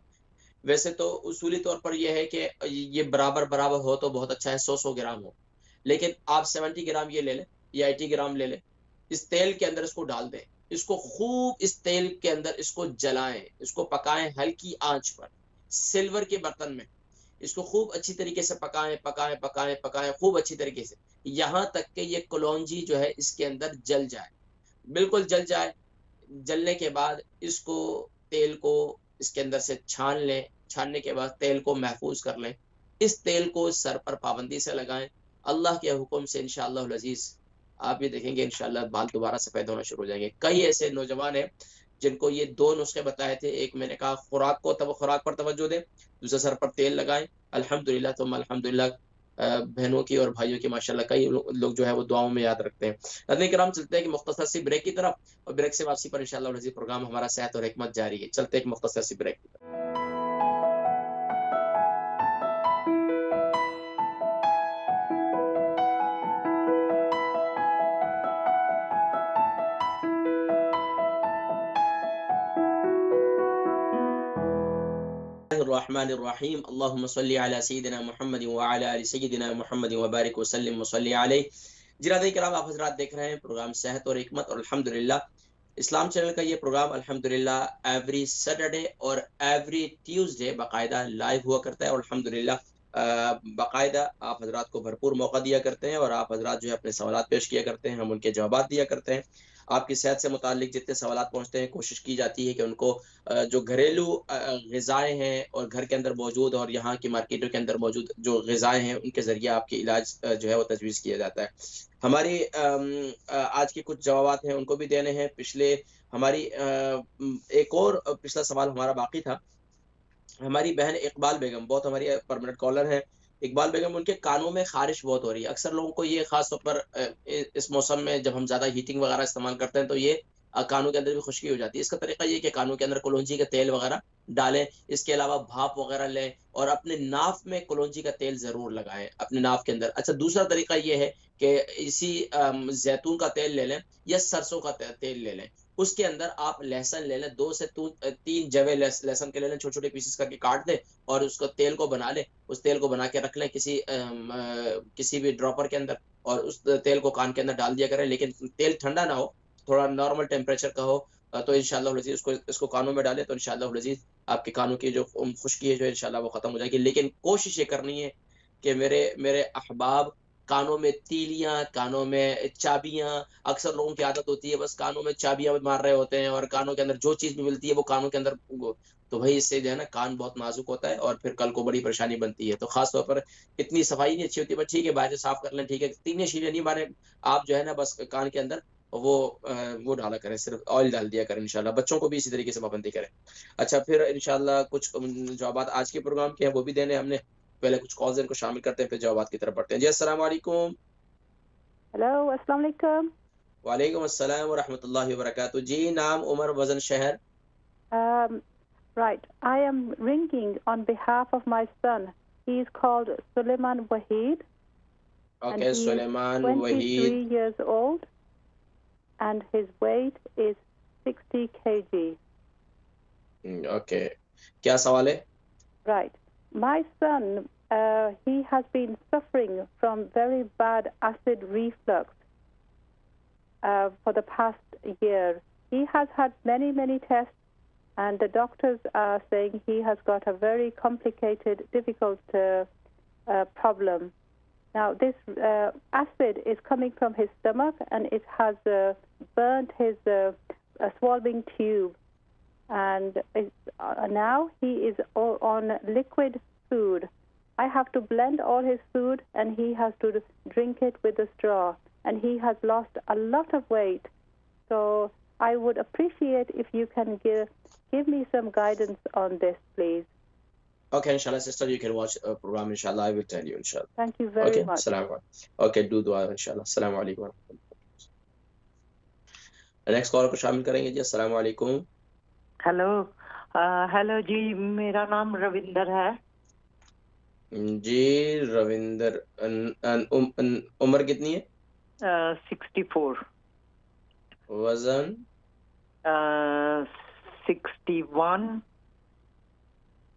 वैसे तो उसूली तौर पर यह है कि ये बराबर बराबर हो तो बहुत अच्छा है, 100-100 ग्राम हो, लेकिन आप 70 ग्राम ये ले लें या 80 ग्राम ले लें। इस तेल के अंदर इसको डाल दें, इसको खूब इस तेल के अंदर इसको जलाएं, इसको पकाएं हल्की आंच पर, सिल्वर के बर्तन में इसको खूब अच्छी तरीके से पकाएं पकाएं पकाएं पकाएं खूब अच्छी तरीके से, यहाँ तक कि ये कलौंजी जो है इसके अंदर जल जाए, बिल्कुल जल जाए। जलने के बाद इसको, तेल को इसके अंदर से छान लें, छानने के बाद तेल को महफूज कर लें। इस तेल को सर पर पाबंदी से लगाएं, अल्लाह के हुक्म से इंशाअल्लाह अज़ीज़ आप ये देखेंगे इंशाअल्लाह बाल दोबारा सफ़ेद होना शुरू हो जाएंगे। कई ऐसे नौजवान हैं जिनको ये 2 नुस्खे बताए थे, एक मैंने कहा खुराक पर तवज्जो दें, दूसरा सर पर तेल लगाएं, अल्हम्दुलिल्लाह तुम अल्हम्दुलिल्लाह बहनों की और भाइयों की माशाल्लाह कई लोग जो है वो दुआओं में याद रखते हैं। नाज़रीन किराम चलते हैं कि मुख्तसर सी ब्रेक की तरफ, और ब्रेक से वापसी पर इंशाअल्लाह नज़ीर प्रोग्राम हमारा सेहत और हिकमत जारी है। चलते हैं एक मुख्तसर सी ब्रेक की तरफ। रहमानिर्रहीम अल्लाहुम्मा सल्ली अला सय्यिदिना मुहम्मद व अला आलि सय्यिदिना मुहम्मद व बारिक व सल्लिम व सल्ली अलैहि। जी नाज़रीन किराम, आप हज़रात देख रहे हैं प्रोग्राम सेहत और हिकमत, और अल्हम्दुलिल्लाह इस्लाम चैनल का ये प्रोग्राम अल्हम्दुलिल्लाह एवरी सैटरडे और एवरी ट्यूसडे बाकायदा लाइव हुआ करता है, और अल्हम्दुलिल्लाह बाकायदा आप हज़रात को भरपूर मौका दिया करते हैं, और आप हज़रात जो है अपने सवालात पेश किया करते हैं, हम उनके जवाबात दिया करते हैं। आपकी सेहत से मुताल्लिक जितने सवालात पहुँचते हैं, कोशिश की जाती है कि उनको जो घरेलू ग़िज़ाएँ हैं और घर के अंदर मौजूद और यहाँ की मार्केटों के अंदर मौजूद जो ग़िज़ाएँ हैं, उनके ज़रिए आपके इलाज जो है वो तजवीज़ किया जाता है। हमारी आज के कुछ जवाबात हैं उनको भी देने हैं। पिछले हमारी एक और पिछला सवाल हमारा बाकी था। हमारी बहन इकबाल बेगम बहुत हमारी परमानेंट कॉलर हैं। इकबाल बेगम, उनके कानों में ख़ारिश बहुत हो रही है। अक्सर लोगों को ये ख़ास तौर पर इस मौसम में जब हम ज़्यादा हीटिंग वग़ैरह इस्तेमाल करते हैं तो ये कानों के अंदर भी खुश्की हो जाती है। इसका तरीका ये है कि कानों के अंदर कलौंजी का तेल वग़ैरह डालें, इसके अलावा भाप वग़ैरह लें और अपने नाक में कलौंजी का तेल ज़रूर लगाएँ, अपने नाक के अंदर। अच्छा, दूसरा तरीका ये है कि इसी ज़ैतून का तेल ले लें या सरसों का तेल ले लें। उसके अंदर आप लहसुन ले लें, 2 से 3 जवे लहसुन के ले लें, छोटे-छोटे पीसेस करके काट दें और उसको तेल को बना लें। उस तेल को बना के रख लें किसी भी ड्रॉपर के अंदर, और उस तेल को कान के अंदर डाल दिया करें, लेकिन तेल ठंडा ना हो, थोड़ा नॉर्मल टेम्परेचर का हो। तो इंशाअल्लाह अज़ीज़ इसको कानों में डालें तो इंशाअल्लाह अज़ीज़ आपके कानों की जो खुश्की है जो है इंशाअल्लाह वो ख़त्म हो जाएगी। लेकिन कोशिश ये करनी है कि मेरे मेरे अहबाब, कानों में तीलियाँ, कानों में चाबियाँ, अक्सर लोगों की आदत होती है बस कानों में चाबियाँ मार रहे होते हैं और कानों के अंदर जो चीज़ भी मिलती है वो कानों के अंदर तो भाई इससे जो है ना कान बहुत नाज़ुक होता है और फिर कल को बड़ी परेशानी बनती है। तो ख़ास तौर पर इतनी सफाई नहीं अच्छी होती, बट ठीक है बाहर से साफ कर लें, ठीक है। तीलियाँ शीलियाँ नहीं मारें, आप जो है ना बस कान के अंदर वो डाला करें, सिर्फ़ ऑयल डाल दिया करें इंशाअल्लाह। बच्चों को भी इसी तरीके से पाबंदी करें। अच्छा, फिर इंशाअल्लाह कुछ जवाबात आज के प्रोग्राम के हैं वो भी देने हमने। पहले कुछ कॉल्स इनको शामिल करते हैं, फिर जवाबात की तरफ बढ़ते हैं। जी, अस्सलाम वालेकुम। हेलो, अस्सलाम वालेकुम। वालेकुम अस्सलाम व रहमतुल्लाहि व बरकातहू। जी, नाम, उम्र, वज़न, शहर? Right. I am ringing on behalf of my son. He is called Suleiman Wahid. And Okay, he Suleiman is 23 Wahid. years old and his weight is 60 kg. Okay. क्या सवाल है? Right. My son, he has been suffering from very bad acid reflux for the past year. He has had many tests, and the doctors are saying he has got a very complicated, difficult problem. Now, this acid is coming from his stomach, and it has burnt his swallowing tube. And now he is on liquid food. I have to blend all his food, and he has to drink it with a straw. And he has lost a lot of weight. So I would appreciate if you can give me some guidance on this, please. Okay, inshallah, sister, you can watch a program, inshallah. I will tell you, inshallah. Thank you very much. Assalamu alaikum. Okay, do dua, inshallah. Assalamu alaikum. Next call को शामिल करेंगे जी। अस्सलाम वालेकुम। Hello जी, मेरा नाम रविंदर है। जी रविंदर, उम्र कितनी है? 64। वजन? 61।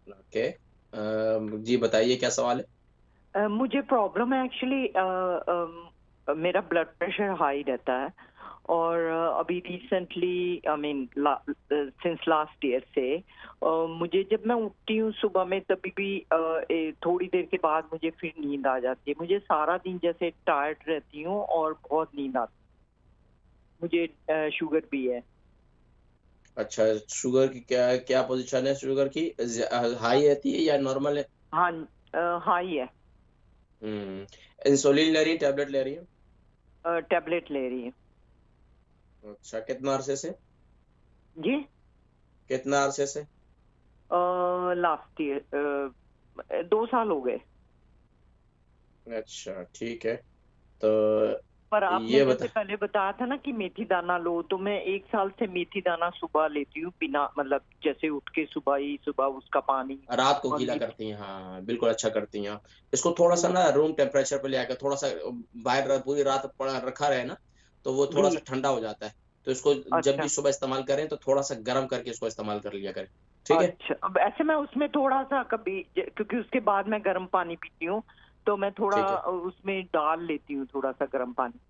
ओके, जी बताइए क्या सवाल है? मुझे प्रॉब्लम है एक्चुअली, मेरा ब्लड प्रेशर हाई रहता है और अभी रिसेंटली सिंस लास्ट ईयर से मुझे जब मैं उठती हूँ सुबह में तभी भी थोड़ी देर के बाद मुझे फिर नींद आ जाती है। मुझे सारा दिन जैसे टायर्ड रहती हूँ और बहुत नींद आती है। मुझे शुगर भी है। अच्छा, शुगर की क्या पोजीशन है? शुगर की हाई रहती है या नॉर्मल है? हाँ, हाई है। इंसुलिन ले रही है, टैबलेट ले रही है? टैबलेट ले रही है। अच्छा, कितना अरसे से? जी, कितना अरसे से? लास्ट ईयर 2 साल हो गए। अच्छा ठीक है। तो पर आपने ये जैसे पहले बताया था ना कि मेथी दाना लो, तो मैं 1 साल से मेथी दाना सुबह लेती हूँ, बिना मतलब जैसे उठ के सुबह ही सुबह उसका पानी रात को और गीला मेथी। करती हैं, हाँ बिल्कुल अच्छा करती हैं आप। इसको थोड़ा सा ना रूम टेम्परेचर पे ले आकर थोड़ा सा बाहर पूरी रात पड़ा रखा रहे ना, तो वो थोड़ा जी, सा ठंडा हो जाता है। तो इसको जब भी अच्छा सुबह इस्तेमाल करें तो थोड़ा सा गर्म करके इसको इस्तेमाल कर लिया करें, ठीक है। अच्छा। अब ऐसे मैं उसमें थोड़ा सा कभी क्योंकि उसके बाद मैं गर्म पानी पीती हूँ, तो मैं थोड़ा ठीक है, उसमें डाल लेती हूँ थोड़ा सा गर्म पानी।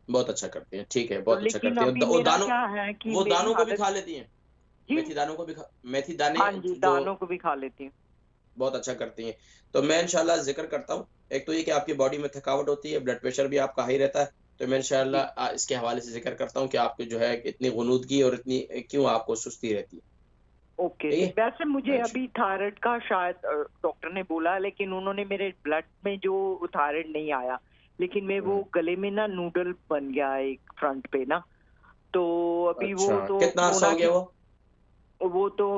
बहुत अच्छा करती हैं, ठीक है, तो बहुत अच्छा लेकिन करती हैं। अभी वो मेरा दानों, क्या है कि वो मेरी दानों को भी हालत। खा लेती हैं, जी, मेथी दानों को भी मेथी दाने हाँ जी, जो दानों को भी खा लेती हूँ। बहुत अच्छा करती हैं। तो मैं इंशाल्लाह ज़िक्र करता हूँ। एक तो ये कि आपकी बॉडी में थकावट होती है, ब्लड प्रेशर भी आपका हाई रहता है, तो मैं जी, इंशाल्लाह इसके हवाले से ज़िक्र करता हूँ कि आपकी जो है इतनी गुनूदगी और इतनी क्यों आपको सुस्ती रहती है, ओके ठीक जी। है? वैसे मुझे इंश अभी थायराइड का शायद डॉक्टर ने बोला, लेकिन उन्होंने मेरे ब्लड में जो थायराइड नहीं आया, लेकिन मैं वो हुँ, गले में ना नूडल बन गया है एक फ्रंट पे ना, तो अभी अच्छा, वो तो कितना अरसा कोरोना हो गया की। वो? वो तो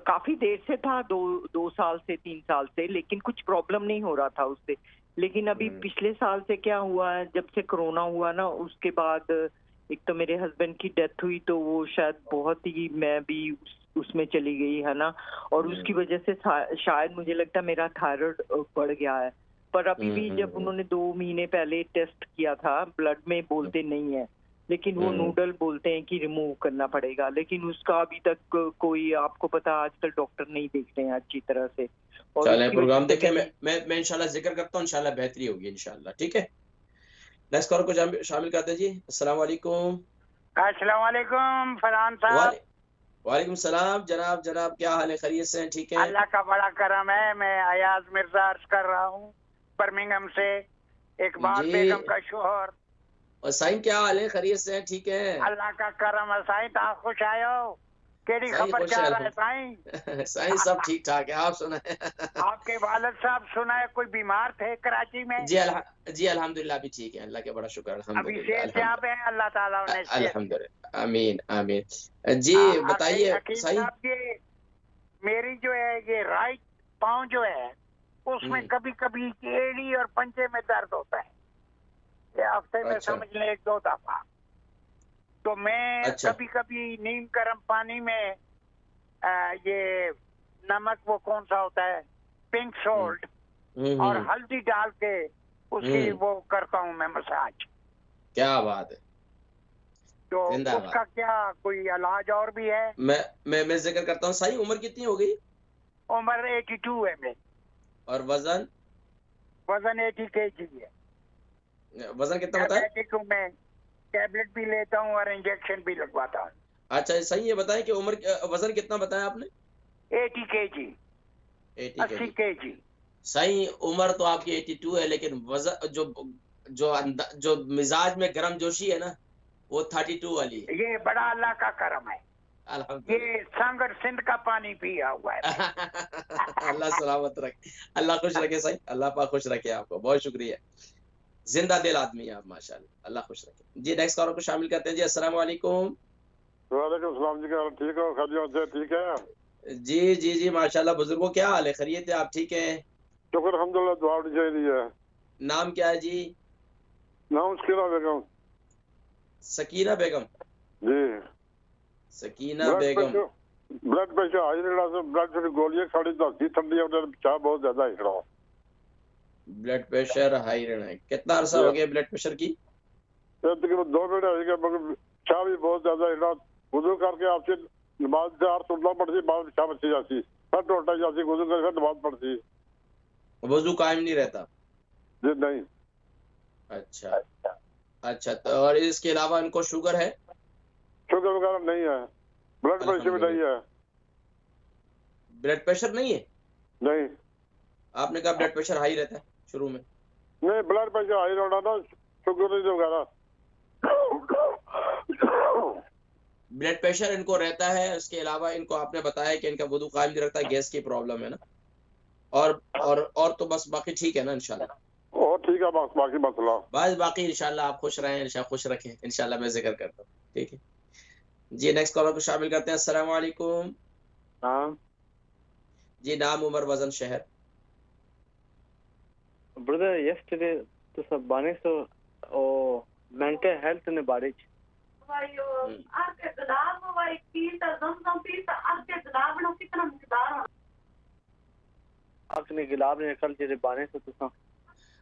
काफी देर से था, 2 साल से 3 साल से, लेकिन कुछ प्रॉब्लम नहीं हो रहा था उससे। लेकिन अभी हुँ, पिछले साल से क्या हुआ है, जब से कोरोना हुआ ना, उसके बाद एक तो मेरे हस्बैंड की डेथ हुई, तो वो शायद बहुत ही मैं भी उसमें चली गई है ना, और उसकी हुँ, वजह से शायद मुझे लगता है मेरा थायराइड बढ़ गया है। पर अभी हुँ, भी हुँ, जब हुँ, उन्होंने 2 महीने पहले टेस्ट किया था, ब्लड में हुँ, बोलते नहीं है, लेकिन वो हुँ। नूडल बोलते हैं कि रिमूव करना पड़ेगा, लेकिन उसका अभी तक कोई, आपको पता आजकल डॉक्टर नहीं देखते हैं अच्छी तरह से, और चलें उसकी वजह प्रोग्राम से देखें, मेरी। मैं इंशाल्लाह ज़िक्र करता हूँ, इंशाल्लाह बेहतरी होगी इंशाल्लाह, ठीक है? नेक्स्ट कॉलर को शामिल करते हैं जी। अस्सलाम वालेकुम। अस्सलाम वालेकुम फरहान साहब। वाले वालेकुम सलाम जनाब, जनाब क्या हाल है? खैरियत से हैं? ठीक हैं? अल्लाह का बड़ा करम है। मैं अयाज मिर्जा अर्ज कर रहा हूँ बर्मिंघम से, इकबाल जी, बेगम का शोहर। और साईं क्या हाल है? खैरियत से हैं? ठीक हैं? अल्लाह का करम है साईं, तव्हां खुश आयो? केड़ी साईं खबर खुश है चाह रहा है साईं? अल्हम्दुलिल्लाह। साईं सब ठीक-ठाक है, आप सुनाएं? आपके वालिद साहब सुना है कोई बीमार थे कराची में? जी अल्हम्दुलिल्लाह अभी ठीक है, अल्लाह का बड़ा शुक्र अभी अल्हम्दुलिल्लाह, सेहत याब है? अल्लाह ताला उन्हें सेहत दे। अल्हम्दुलिल्लाह, आमीन, आमीन। जी बताइए हकीम साईं। साहब, ये मेरी जो है ये राइट पाँव जो है, उसमें हुँ, कभी कभी एड़ी और पंजे में दर्द होता है। ये हफ्ते में अच्छा, समझ लें 1-2 दफा। तो मैं अच्छा। कभी कभी नीम गर्म पानी में ये नमक, वो कौन सा होता है, पिंक हुँ, सॉल्ट, हुँ, और हुँ, हल्दी डाल के उसकी हुँ, वो करता हूँ मैं मसाज। क्या बात है! तो ज़िंदाबाद। उसका क्या कोई इलाज और भी है? मैं ज़िक्र करता हूँ, साईं उम्र कितनी हो गई? उम्र 82 है मेरी। और वज़न? वजन 80 kg है। वज़न कितना बताया? डायबिटिक हूँ मैं, टैबलेट भी लेता हूँ और इंजेक्शन भी लगवाता हूँ। अच्छा सही ये बताएं कि वज़न कितना बताया आपने? 80 kg, 80 80 केजी। kg। सही उम्र तो आपकी 82 है, लेकिन वज़न जो मिजाज में गर्मजोशी है ना, वो 32 वाली है। ये बड़ा अल्लाह का करम है। अल्हम्दुलिल्लाह। ये संग और सिंध का पानी पिया हुआ है मैं। अल्लाह सलामत रखे, अल्लाह खुश रखे सही, अल्लाह पाक खुश रखे आपको। बहुत शुक्रिया। जिंदा दिल आदमी है आप माशाल्लाह, अल्लाह खुश रखे। जी नेक्स्ट कॉलर को शामिल करते हैं जी। अस्सलाम वालेकुम। वालेकुम सलाम जी, क्या ठीक हो? खैरियत से ठीक है? जी माशाल्लाह। बुजुर्गों क्या हाल है? खैरियत है? आप ठीक हैं? शुक्र अल्हम्दुलिल्लाह, दुआ होनी चाहिए है। नाम क्या है जी? नाम सकीना बेगम सकीना बेगम। जी। सकीना ब्लड बेगम। प्रेशर ब्लड प्रेशर हाई रहना से ब्लड प्रेशर गोलियां खाड़ी दसदी ठंडी है, चाह बहुत ज्यादा ही खड़ा। ब्लड प्रेशर हाई रहना है, कितना अरसा हो गया ब्लड प्रेशर की? तकरीबन 2 मिनट आएगा, मगर चाह भी बहुत ज्यादा ही रहा। वुजू करके आपसे नमाज से आर सुनना पड़ती, बाद चाह बची जाती, फिर टोटा जाती, वुजू करके फिर नमाज पड़ती। वजू कायम नहीं रहता? जी नहीं। अच्छा अच्छा। तो और इसके अलावा इनको शुगर है? शुगर वगैरह नहीं है, ब्लड प्रेशर भी नहीं है। ब्लड प्रेशर नहीं है? नहीं आपने कहा ब्लड प्रेशर हाई रहता है शुरू में। नहीं, ब्लड प्रेशर हाई रहना ना, शुगर नहीं वगैरह। ब्लड प्रेशर इनको रहता है, उसके अलावा इनको आपने बताया कि इनका वुदू कायम नहीं रखता है, गैस की प्रॉब्लम है ना, और तो बस बाकी ठीक है ना इंशाल्लाह? और ठीक है, बस बाकी मसला। बस बाकी इंशाल्लाह आप खुश रहें, इंशाल्लाह खुश रखें, इंशाल्लाह मैं जिक्र करता हूँ, ठीक है जी। नेक्स्ट कॉलर को शामिल करते हैं। अस्सलाम वालेकुम। हाँ जी नाम, उम्र, वजन, शहर? Brother, yesterday to sabane so mental health ne bare ch. आपने गुलाब ने कल जेरे बाने से तो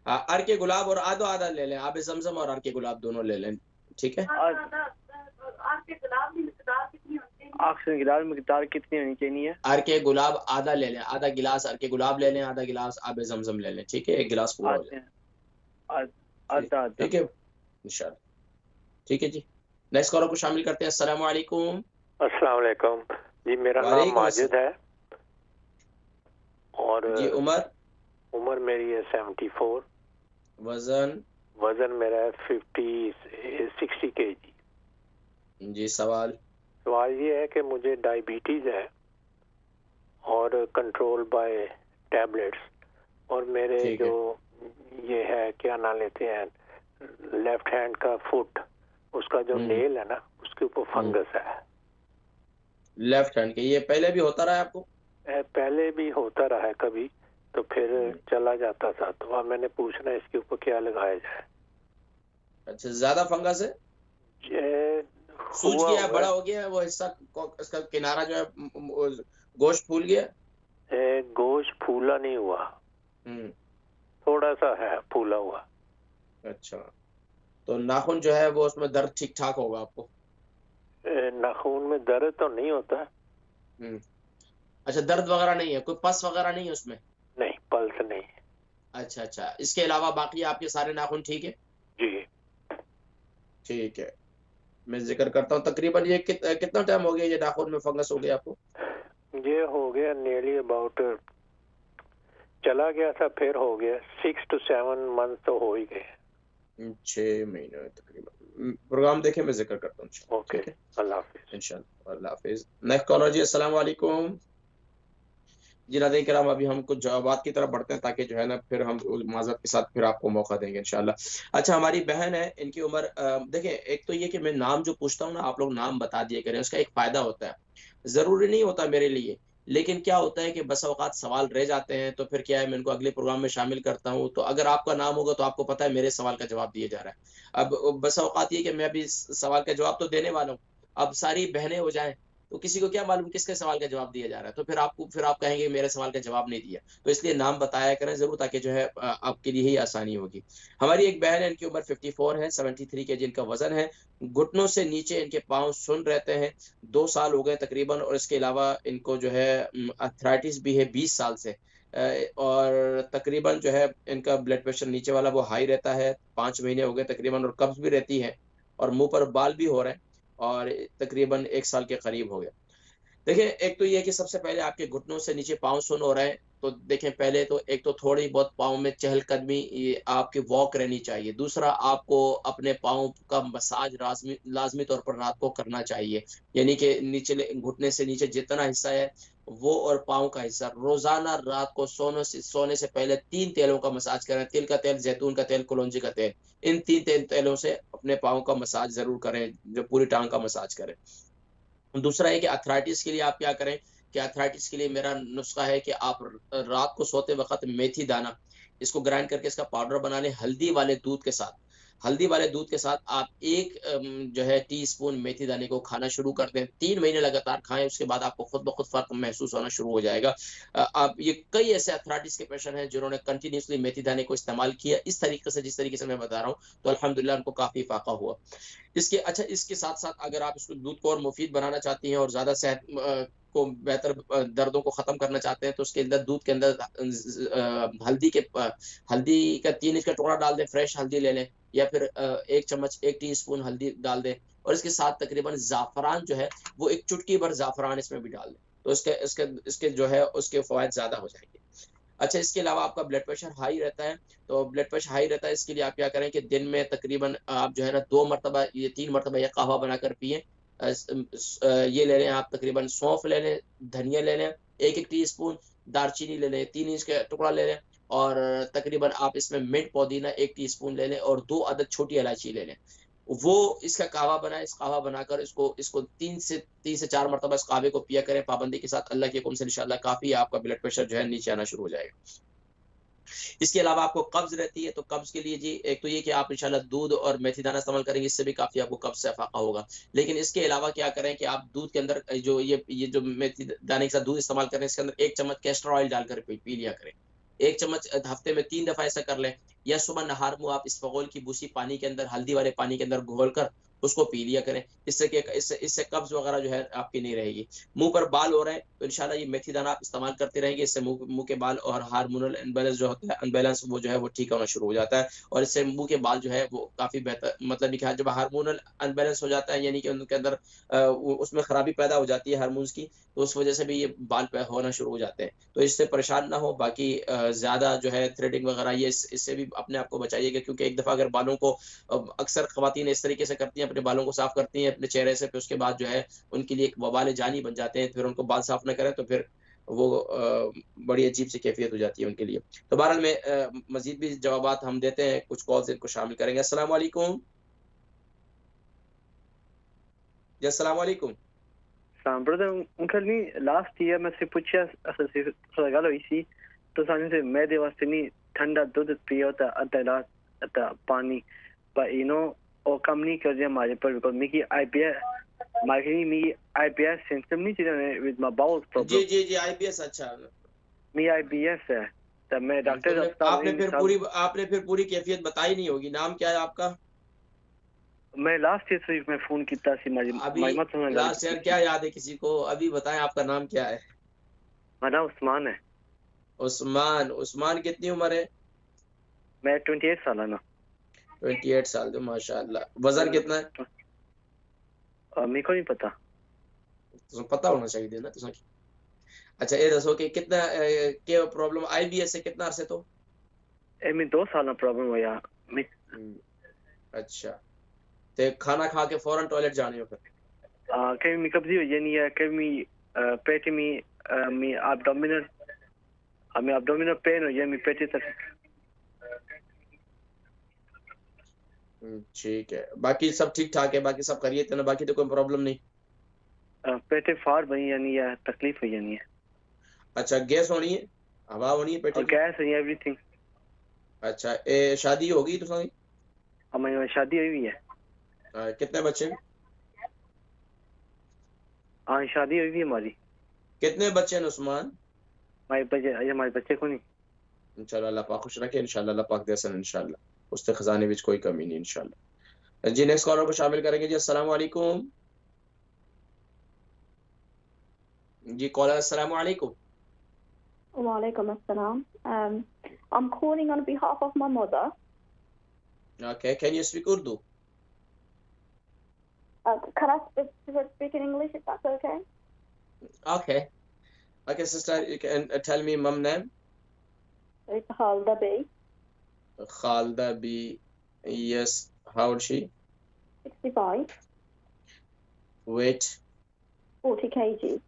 अर्क गुलाब और आधो आधा ले लें, आब जमजम और अर्क गुलाब दोनों ले लें, ठीक है। ऑक्सीजन गिलास में गिटार कितनी होनी चाहिए? अर्क गुलाब आधा ले लें, आधा गिलास अर्क गुलाब ले लें, आधा गिलास आब जमजम ले लें, ठीक है। एक गिलास पूरा हो जाए, आधा, ठीक है इंशाल्लाह, ठीक है जी। नेक्स्ट कॉलर को शामिल करते हैं। अस्सलाम वालेकुम। अस्सलाम वालेकुम जी, मेरा नाम माजिद है और जी उम्र मेरी है 74। वजन मेरा है 60 kg। जी सवाल ये है कि मुझे डायबिटीज है और कंट्रोल बाय टैबलेट्स, और मेरे जो ये है क्या ना लेते हैं लेफ्ट हैंड का फुट, उसका जो नेल है ना उसके ऊपर फंगस है लेफ्ट हैंड के। ये पहले भी होता रहा है आपको? पहले भी होता रहा है कभी, तो फिर चला जाता था, तो अब मैंने पूछना है इसके ऊपर क्या लगाया जाए। अच्छा, ज्यादा फंगस है? सूज गया, बड़ा हो गया वो हिस्सा, इसका किनारा जो है गोश्त फूल गया? गोश्त फूला नहीं हुआ, थोड़ा सा है फूला हुआ। अच्छा, तो नाखून जो है वो उसमें दर्द ठीक ठाक होगा आपको? नाखून में दर्द तो नहीं होता। अच्छा, दर्द वगैरह नहीं है, कोई पस वगैरह नहीं है उसमें? नहीं, पल्स नहीं। अच्छा अच्छा, इसके अलावा बाकी आपके सारे नाखून ठीक है? जी ठीक है, मैं जिक्र करता हूँ। तकरीबन ये कितना टाइम हो गया ये नाखून में फंगस हो गया आपको? ये हो गया नियरली अबाउट, चला गया था फिर हो गया 6 to 7 मंथ तो हो ही गए, 6 महीने तकरीबन। प्रोग्राम देखे मैं जिक्र करता हूँ। ओके, अल्लाह हाफिज। इंशाल्लाह, अल्लाह हाफिज। नेक्स्ट कॉलर जी, अस्सलाम वालेकुम। जी नाज़रीन किराम, अभी हम कुछ जवाबात की तरफ बढ़ते हैं ताकि जो है ना फिर हम माज़रत के साथ फिर आपको मौका देंगे इंशाल्लाह। अच्छा, हमारी बहन है, इनकी उम्र देखें, एक तो ये कि मैं नाम जो पूछता हूँ ना आप लोग नाम बता दिए करें, उसका एक फ़ायदा होता है, ज़रूरी नहीं होता मेरे लिए, लेकिन क्या होता है कि बस औकात सवाल रह जाते हैं, तो फिर क्या है मैं इनको अगले प्रोग्राम में शामिल करता हूँ, तो अगर आपका नाम होगा तो आपको पता है मेरे सवाल का जवाब दिया जा रहा है। अब बस औकात ये कि मैं अभी सवाल का जवाब तो देने वाला हूँ, अब सारी बहनें हो जाएं तो किसी को क्या मालूम किसके सवाल का जवाब दिया जा रहा है, तो फिर आप कहेंगे मेरे सवाल का जवाब नहीं दिया, तो इसलिए नाम बताया करें जरूर, ताकि जो है आपके लिए ही आसानी होगी। हमारी एक बहन है, इनकी उम्र 54 है, 73 kg इनका वजन है, घुटनों से नीचे इनके पाँव सुन रहते हैं, 2 साल हो गए तकरीबन, और इसके अलावा इनको जो है आर्थराइटिस भी है 20 साल से, और तकरीबन जो है इनका ब्लड प्रेशर नीचे वाला वो हाई रहता है, 5 महीने हो गए तकरीबन, और कब्ज भी रहती है, और मुंह पर बाल भी हो रहे हैं, और तकरीबन 1 साल के करीब हो गया। देखिए, एक तो ये है कि सबसे पहले आपके घुटनों से नीचे पाँव सुन हो रहे हैं, तो देखें पहले तो एक तो थोड़ी बहुत पाँव में चहलकदमी आपकी वॉक रहनी चाहिए। दूसरा, आपको अपने पाँव का मसाज लाजमी तौर पर रात को करना चाहिए, यानी कि नीचे घुटने से नीचे जितना हिस्सा है वो और पाँव का हिस्सा रोजाना रात को सोने से पहले 3 तेलों का मसाज करें। तिल का तेल, जैतून का तेल, कलौंजी का तेल, इन 3 तेलों से अपने पाँव का मसाज जरूर करें, जो पूरी टांग का मसाज करें। दूसरा है कि अर्थराइटिस के लिए आप क्या करें कि अर्थराइटिस के लिए मेरा नुस्खा है कि आप रात को सोते वक्त मेथी दाना इसको ग्राइंड करके इसका पाउडर बना लें, हल्दी वाले दूध के साथ आप एक जो है टीस्पून मेथी दाने को खाना शुरू कर दें। 3 महीने लगातार खाएं, उसके बाद आपको खुद ब खुद फर्क महसूस होना शुरू हो जाएगा। आप ये कई ऐसे अर्थराइटिस के पेशेंट हैं जिन्होंने कंटिन्यूसली मेथी दाने को इस्तेमाल किया इस तरीके से, जिस तरीके से मैं बता रहा हूँ, तो अल्हम्दुलिल्लाह उनको काफी फाका हुआ। इसके साथ साथ अगर आप इसको दूध को और मुफीद बनाना चाहती हैं और ज्यादा सेहत को बेहतर दर्दों को खत्म करना चाहते हैं, तो उसके अंदर दूध के अंदर हल्दी का 3 इंच का टुकड़ा डाल दें, फ्रेश हल्दी ले लें, या फिर 1 टीस्पून हल्दी डाल दें, और इसके साथ तकरीबन ज़ाफ़रान जो है वो 1 चुटकी भर ज़ाफ़रान इसमें भी डाल दें, तो इसके जो है उसके फ़वाइद ज़्यादा हो जाएंगे। अच्छा, इसके अलावा आपका ब्लड प्रेशर हाई रहता है, तो ब्लड प्रेशर हाई रहता है, इसके लिए आप क्या करें कि दिन में तकरीबन आप जो है ना 2 मरतबा या 3 मरतबा या कहवा बनाकर पिए। ये ले लें आप, तकरीबन सौंफ ले लें, धनिया ले लें 1 टीस्पून, दालचीनी ले लें 3 इंच का टुकड़ा ले लें, और तकरीबन आप इसमें मिंट पुदीना 1 टीस्पून ले लें, और 2 अदद छोटी इलायची ले लें। वो इसका कहवा बनाए, इस कहवा बनाकर इसको 3 से 4 मरतबा इस कहवे को पिया करें पाबंदी के साथ। अल्लाह के हुक्म से इंशाल्लाह काफी आपका ब्लड प्रेशर जो है नीचे आना शुरू हो जाएगा। इसके अलावा आपको कब्ज रहती है तो कब्ज के लिए जी एक तो ये कि आप इंशाल्लाह दूध और मेथी दाना इस्तेमाल करेंगे, इससे भी काफ़ी आपको कब्ज से फाका होगा। लेकिन इसके अलावा क्या करें कि आप दूध के अंदर जो ये जो मेथी दाने के साथ दूध इस्तेमाल करें, इसके अंदर 1 चम्मच कैस्टर ऑयल डालकर पी लिया करें। 1 चम्मच हफ्ते में 3 दफ़ा ऐसा कर लें, या सुबह नहार मुँह आप इसबगोल की भूसी पानी के अंदर, हल्दी वाले पानी के अंदर घोल कर उसको पी लिया करें। इससे कब्ज वगैरह जो है आपकी नहीं रहेगी। मुंह पर बाल हो रहे हैं तो इंशाल्लाह ये मेथी दाना आप इस्तेमाल करते रहेंगे, इससे मुंह के बाल और हार्मोनल अनबैलेंस जो होता है, अनबैलेंस वो जो है वो ठीक होना शुरू हो जाता है, और इससे मुंह के बाल जो है वो काफ़ी बेहतर, मतलब देखिए जब हार्मोनल अनबैलेंस हो जाता है यानी कि उनके अंदर उसमें खराबी पैदा हो जाती है हार्मोन्स की, तो उस वजह से भी ये बाल होना शुरू हो जाते हैं। तो इससे परेशान ना हो। बाकी ज़्यादा जो है थ्रेडिंग वगैरह ये इससे भी अपने आप को बचाइएगा, क्योंकि एक दफ़ा अगर बालों को अक्सर ख़वातीन इस तरीके से करती हैं, अपने बालों को साफ़ करती हैं अपने चेहरे से, फिर उसके बाद जो है उनके लिए एक वबाल जानी बन जाते हैं। फिर उनको बाल साफ़ ना करें तो फिर वो बड़ी अजीब सी कैफ़ियत हो जाती है उनके लिए। तो बहरहाल में मज़ीद भी जवाबात हम देते हैं, कुछ कॉल्स इनको शामिल करेंगे। अस्सलाम वालेकुम। जी अस्सलाम वालेकुम। ब्रदर उनके लास्ट ईयर मैं से पूछा असि थोड़ा गल हुई सी तो साने से मैदे वास्ते नहीं ठंडा दूध पियो था अद्धा गिलास अद्धा पानी, पर यू नो वो कम नहीं कर दिया हमारे पर, बिकॉज मेरी आईबीएस सिम्टम नहीं चल रहे विद माय बाउल प्रॉब्लम। जी आईबीएस। अच्छा, मेरी आईबीएस है तो मैं डॉक्टर आपने फिर पूरी कैफियत बताई नहीं होगी। नाम क्या है आपका? मैं लास्ट ईयर सिर्फ मैं फोन किया सी अभी लास्ट ईयर क्या याद है किसी को? अभी बताएं आपका नाम क्या है? मेरा नाम उस्मान है। उस्मान कितनी उम्र है? मैं 28 साल है ना। 28 साल तो माशाल्लाह। वजन कितना है? मेरे को नहीं पता। तो पता होना चाहिए ना तुझे। अच्छा ये दसो कि कितना के प्रॉब्लम आईबीएस से कितना अरसे तो? मैं 2 साल ना प्रॉब्लम हो या। अच्छा ते खाना खा के फौरन टॉयलेट जाने हो फिर? कभी मैं कब्जी हो जानी है, कभी पेट में मैं एब्डोमिनल पेन हो जाए, मैं पेट तक। ठीक है, बाकी सब ठीक ठाक है, बाकी सब करिए थे ना, बाकी तो कोई प्रॉब्लम नहीं? पेट फाड़ बनी यानी है, तकलीफ हो जानी है। अच्छा गैस होनी है, हवा होनी है पेट में? गैस है एवरीथिंग। अच्छा ए शादी होगी तो सही? हमारी शादी हुई है। कितने बच्चे? हाँ शादी हुई है हमारी। कितने बच्चे हैं उस्मान? हमारे बच्चे को नहीं। इंशाल्लाह अल्लाह पाक खुश रखे, इंशाल्लाह अल्लाह पाक देसन, इंशाल्लाह उसके खजाने में कोई कमी नहीं इंशाल्लाह। जी नेक्स्ट कॉलर को शामिल करेंगे। जी अस्सलाम वालेकुम। जी कॉलर अस्सलाम वालेकुम। Walaikum assalam. I'm calling on behalf of my mother. Okay, can you speak Urdu? Can I speak in English if that's okay? Okay sister, you can tell me mom name. It's Khalda B. Khalda B. Yes, how old she? 65. Weight? 40 kg.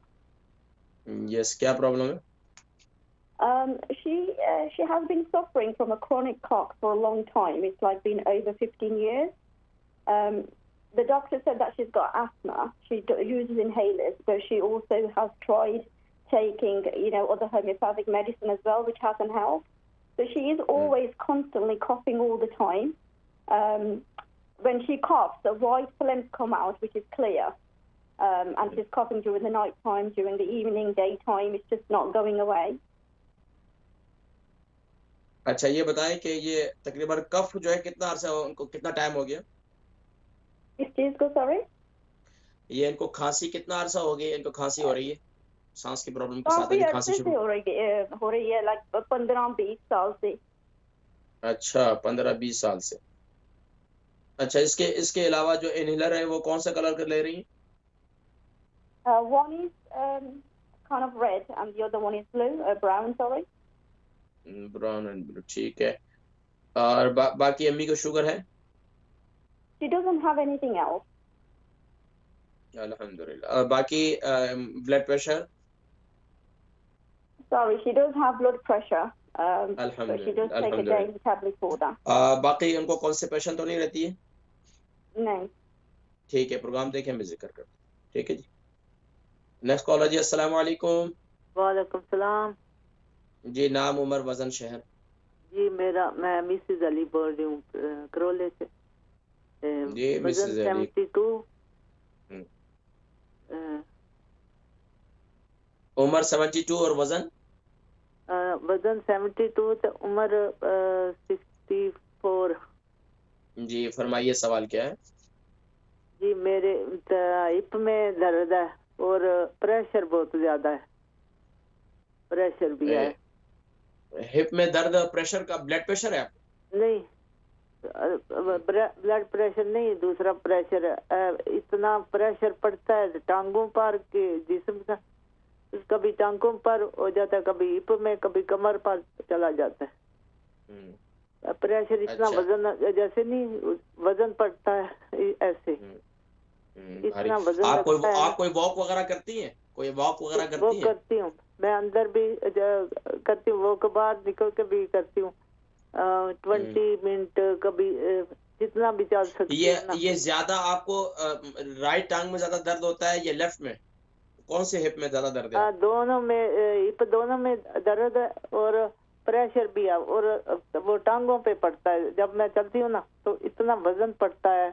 Yes, क्या problem है? She has been suffering from a chronic cough for a long time. It's like been over 15 years. The doctor said that she's got asthma. She uses inhalers, but she also has tried taking, other homeopathic medicine as well, which hasn't helped. So she is always constantly coughing all the time. When she coughs, the white phlegms come out, which is clear. And she's coughing during the night time, during the evening, daytime. It's just not going away. अच्छा ये बताएं कि ये तकरीबन कफ जो है कितना अरसा उनको, कितना टाइम हो गया? इस चीज को सॉरी? ये इनको खांसी कितना अरसा हो गया? इनको खांसी हो रही है, सांस की प्रॉब्लम के साथ खांसी शुरू हो रही है लाइक 15-20 साल से। अच्छा 15-20 साल से। अच्छा इसके अलावा जो इनहेलर है वो कौन सा कलर का ले रही है? One is kind of red and the other one is blue, brown sorry. Brown and blue, ठीक है। और बाकी अम्मी को शुगर है? She doesn't have anything else. अल्हम्दुलिल्लाह। और बाकी blood pressure? Sorry, she does have blood pressure. अल्हम्दुलिल्लाह, but she does take a daily tablet for that. बाकी उनको कॉन्स्टिपेशन तो नहीं रहती है? नहीं। ठीक है, प्रोग्राम देखें मैं जिक्र करता हूँ। ठीक है जी। नेक्स्ट कॉलर जी अस्सलाम वालेकुम। वालेकुम सलाम। जी नाम, उम्र, वजन, शहर? जी मैं मिसेस अली बोल रही हूँ करोले से। जी मिसेस अली। 72। उम्र 72 और वजन? वजन 72 तो उम्र 64। जी फरमाइए सवाल क्या है? जी मेरे हिप में दर्द है और प्रेशर बहुत ज्यादा है, प्रेशर भी है। हिप में दर्द और प्रेशर का ब्लड प्रेशर है आपको? नहीं ब्लड प्रेशर नहीं, दूसरा प्रेशर है। इतना प्रेशर पड़ता है टांगों पर के जिस्म का, कभी टांगों पर हो जाता है, कभी हिप में, कभी कमर पर चला जाता है प्रेशर। इतना अच्छा। वजन जैसे नहीं वजन पड़ता है ऐसे, इतना वजन आप कोई वॉक वगैरह करती हैं? कोई वॉक वगैरह करती हैं? करती हूँ मैं, अंदर भी करती हूँ, वॉक बाहर निकल के भी करती हूँ 20 मिनट, कभी जितना भी चल सकती है। ये ज्यादा आपको राइट टांग में ज्यादा दर्द होता है या लेफ्ट में? कौन से हिप में ज्यादा दर्द है? दोनों में, हिप दोनों में दर्द है और प्रेशर भी है, और वो टांगों पे पड़ता है। जब मैं चलती हूँ ना तो इतना वजन पड़ता है,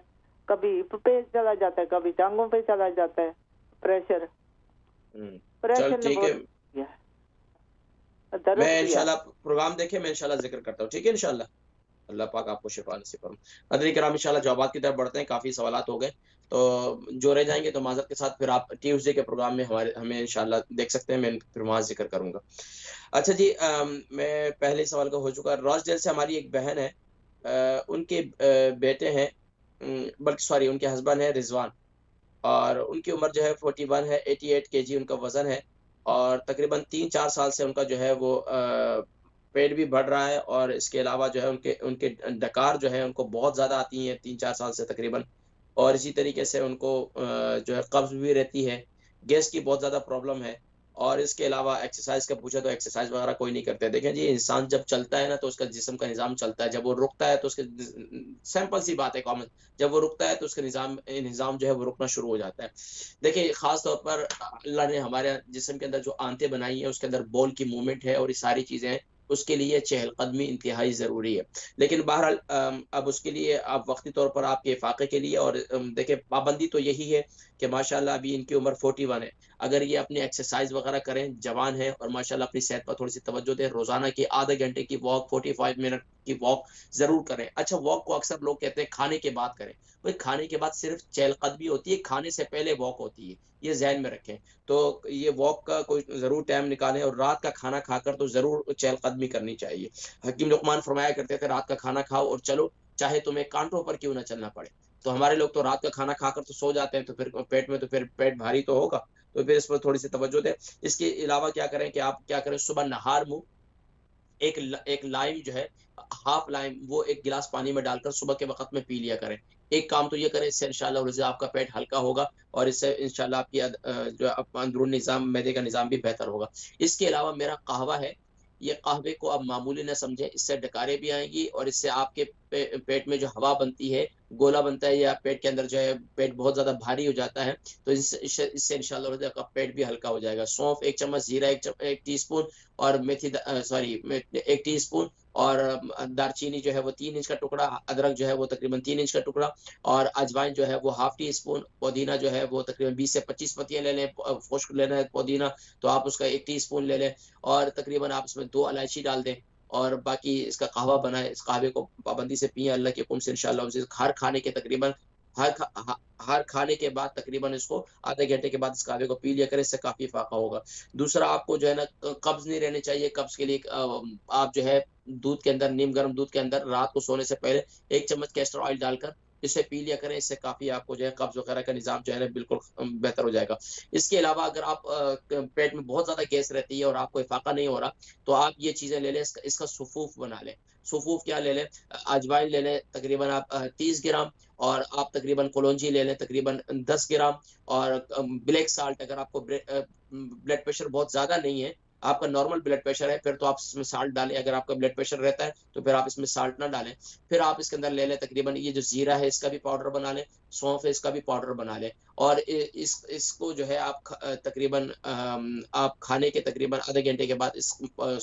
कभी हिप पे चला जाता है, कभी टांगों पे चला जाता है प्रेशर। चल ठीक है, मैं इंशाल्लाह प्रोग्राम देखे मैं इंशाल्लाह जिक्र करता हूँ, ठीक है इंशाल्लाह। अल्लाह पाक आपको शिफा नसीब फरमाए। नाज़रीन किराम इंशाल्लाह जवाबात की तरफ बढ़ते हैं, काफ़ी सवालात हो गए तो जो रह जाएंगे तो माज़रत के साथ फिर आप ट्यूसडे के प्रोग्राम में हमें इंशाल्लाह देख सकते हैं, मैं फिर वहाँ जिक्र करूँगा। अच्छा जी, मैं पहले सवाल का हो चुका। रॉसडेल से हमारी एक बहन है, उनके बेटे हैं, बल्कि सॉरी उनके हस्बैंड है रिजवान, और उनकी उम्र जो है 41 है, 88 केजी उनका वजन है, और तकरीबन 3-4 साल से उनका जो है वो पेट भी बढ़ रहा है, और इसके अलावा जो है उनके डकार जो है उनको बहुत ज़्यादा आती हैं 3-4 साल से तकरीबन, और इसी तरीके से उनको जो है कब्ज़ भी रहती है, गैस की बहुत ज़्यादा प्रॉब्लम है, और इसके अलावा एक्सरसाइज का पूछा तो एक्सरसाइज वगैरह कोई नहीं करते। देखें जी, इंसान जब चलता है ना तो उसका जिस्म का निज़ाम चलता है, जब वो रुकता है तो उसके सिंपल सी बात है कॉमन, जब वो रुकता है तो उसका निज़ाम जो है वो रुकना शुरू हो जाता है। देखिए ख़ास तौर पर अल्लाह ने हमारे जिस्म के अंदर जो आंतें बनाई हैं उसके अंदर बॉल की मूवमेंट है और ये सारी चीज़ें हैं, उसके लिए चहलकदमी इंतहाई ज़रूरी है। लेकिन बहरहाल अब उसके लिए आप वक्ती तौर पर आपके इफ़ाक़े के लिए, और देखिए पाबंदी तो यही है कि माशाल्लाह अभी इनकी उम्र 41 है, अगर ये अपनी एक्सरसाइज वगैरह करें, जवान है और माशाल्लाह अपनी सेहत पर थोड़ी सी तवज्जो दें, रोजाना की आधे घंटे की वॉक, 45 मिनट की वॉक जरूर करें। अच्छा, वॉक को अक्सर लोग कहते हैं खाने के बाद करें, भाई खाने के बाद सिर्फ चहलकदमी होती है, खाने से पहले वॉक होती है, ये जहन में रखें। तो ये वॉक का कोई जरूर टाइम निकालें, और रात का खाना खाकर तो जरूर चहलकदमी करनी चाहिए। हकीम लुकमान फरमाया करते थे रात का खाना खाओ और चलो, चाहे तुम्हें कांटों पर क्यों ना चलना पड़े। तो हमारे लोग तो रात का खाना खाकर तो सो जाते हैं, तो फिर पेट में तो फिर पेट भारी तो होगा, तो फिर इस पर थोड़ी सी तवज्जो दें। इसके अलावा क्या करें कि आप क्या करें, सुबह नहार मुंह एक लाइम जो है, हाफ लाइम, वो एक गिलास पानी में डालकर सुबह के वक्त में पी लिया करें। एक काम तो ये करें, इससे इंशाल्लाह आपका पेट हल्का होगा और इससे इंशाल्लाह आपकी जो अंदरूनी निज़ाम, मैदे का निज़ाम भी बेहतर होगा। इसके अलावा मेरा कहवा है, ये कहवे को आप मामूली न समझें, इससे डकारें भी आएंगी और इससे आपके पेट में जो हवा बनती है, गोला बनता है, या पेट के अंदर जो है पेट बहुत ज़्यादा भारी हो जाता है, तो इससे इंशाल्लाह आपका पेट भी हल्का हो जाएगा। सौंफ 1 चम्मच, जीरा 1 टीस्पून, और मेथी 1 टीस्पून, और दालचीनी जो है वो 3 इंच का टुकड़ा, अदरक जो है वो तकरीबन 3 इंच का टुकड़ा, और अजवाइन जो है वो हाफ टी स्पून, पुदीना जो है वो तकरीबन 20 से 25 पत्तियां ले लें, खुश्क लेना है पुदीना तो आप उसका 1 टीस्पून ले लें, और तकरीबन आप इसमें 2 इलायची डाल दें, और बाकी इसका कहवा बनाए, इस कहवे को पाबंदी से पिए अल्लाह के हुक्म से इंशाल्लाह। हर खाने के तकरीबन हर खाने के बाद तकरीबन इसको आधे घंटे के बाद इस कहवे को पी लिया करें, इससे काफी फायदा होगा। दूसरा, आपको जो है ना कब्ज नहीं रहनी चाहिए। कब्ज के लिए आप जो है दूध के अंदर, नीम गर्म दूध के अंदर रात को सोने से पहले 1 चम्मच कैस्टर ऑयल डालकर इसे पी लिया करें, इससे काफी आपको जो है कब्ज वगैरह का निजाम जो है ना बिल्कुल बेहतर हो जाएगा। इसके अलावा अगर आप पेट में बहुत ज्यादा गैस रहती है और आपको इफाका नहीं हो रहा, तो आप ये चीजें ले लें, इसका सुफूफ बना लें। सुफूफ क्या ले लें, अजवाइन ले लें तकरीबन आप 30 ग्राम, और आप तकरीबन कलौंजी ले लें तकरीबन 10 ग्राम, और ब्लैक साल्ट, अगर आपको ब्लड प्रेशर बहुत ज्यादा नहीं है, आपका नॉर्मल ब्लड प्रेशर है, फिर तो आप इसमें साल्ट डालें। अगर आपका ब्लड प्रेशर रहता है तो फिर आप इसमें साल्ट ना डालें। फिर आप इसके अंदर ले लें तकरीबन ये जो जीरा है इसका भी पाउडर बना लें, सौंफ है, इसका भी पाउडर बना लें। और इसको जो है आप तकरीबन आप खाने के तकरीबन आधे घंटे के बाद इस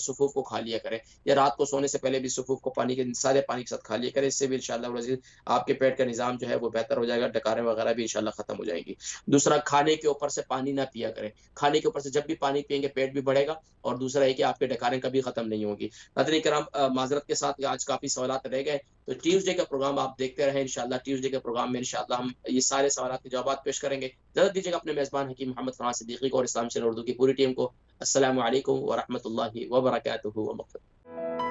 सुफूफ को खा लिया करें, या रात को सोने से पहले भी सुफूफ को सादे पानी के साथ खा लिया करें। इससे भी इंशाल्लाह आपके पेट का निज़ाम जो है वो बेहतर हो जाएगा, डकारें वगैरह भी इंशाल्लाह खत्म हो जाएंगी। दूसरा, खाने के ऊपर से पानी ना पिया करें। खाने के ऊपर से जब भी पानी पियेंगे पेट भी बढ़ेगा, और दूसरा है कि आपके डकारें कभी खत्म नहीं होंगी। नाज़रीन किराम, माजरत के साथ आज काफ़ी सवालात रह गए, तो ट्यूसडे का प्रोग्राम आप देखते रहें इंशाल्लाह। ट्यूसडे के प्रोग्राम में इंशाल्लाह हम ये सारे सवालात के जवाब पेश करेंगे। इजाज़त दीजिएगा अपने मेज़बान हकीम मोहम्मद फरहान सिद्दीकी को और इस्लाम चैनल उर्दू की पूरी टीम को। अस्सलामु अलैकुम व रहमतुल्लाहि व बरकातुहू व मग़फ़िरत।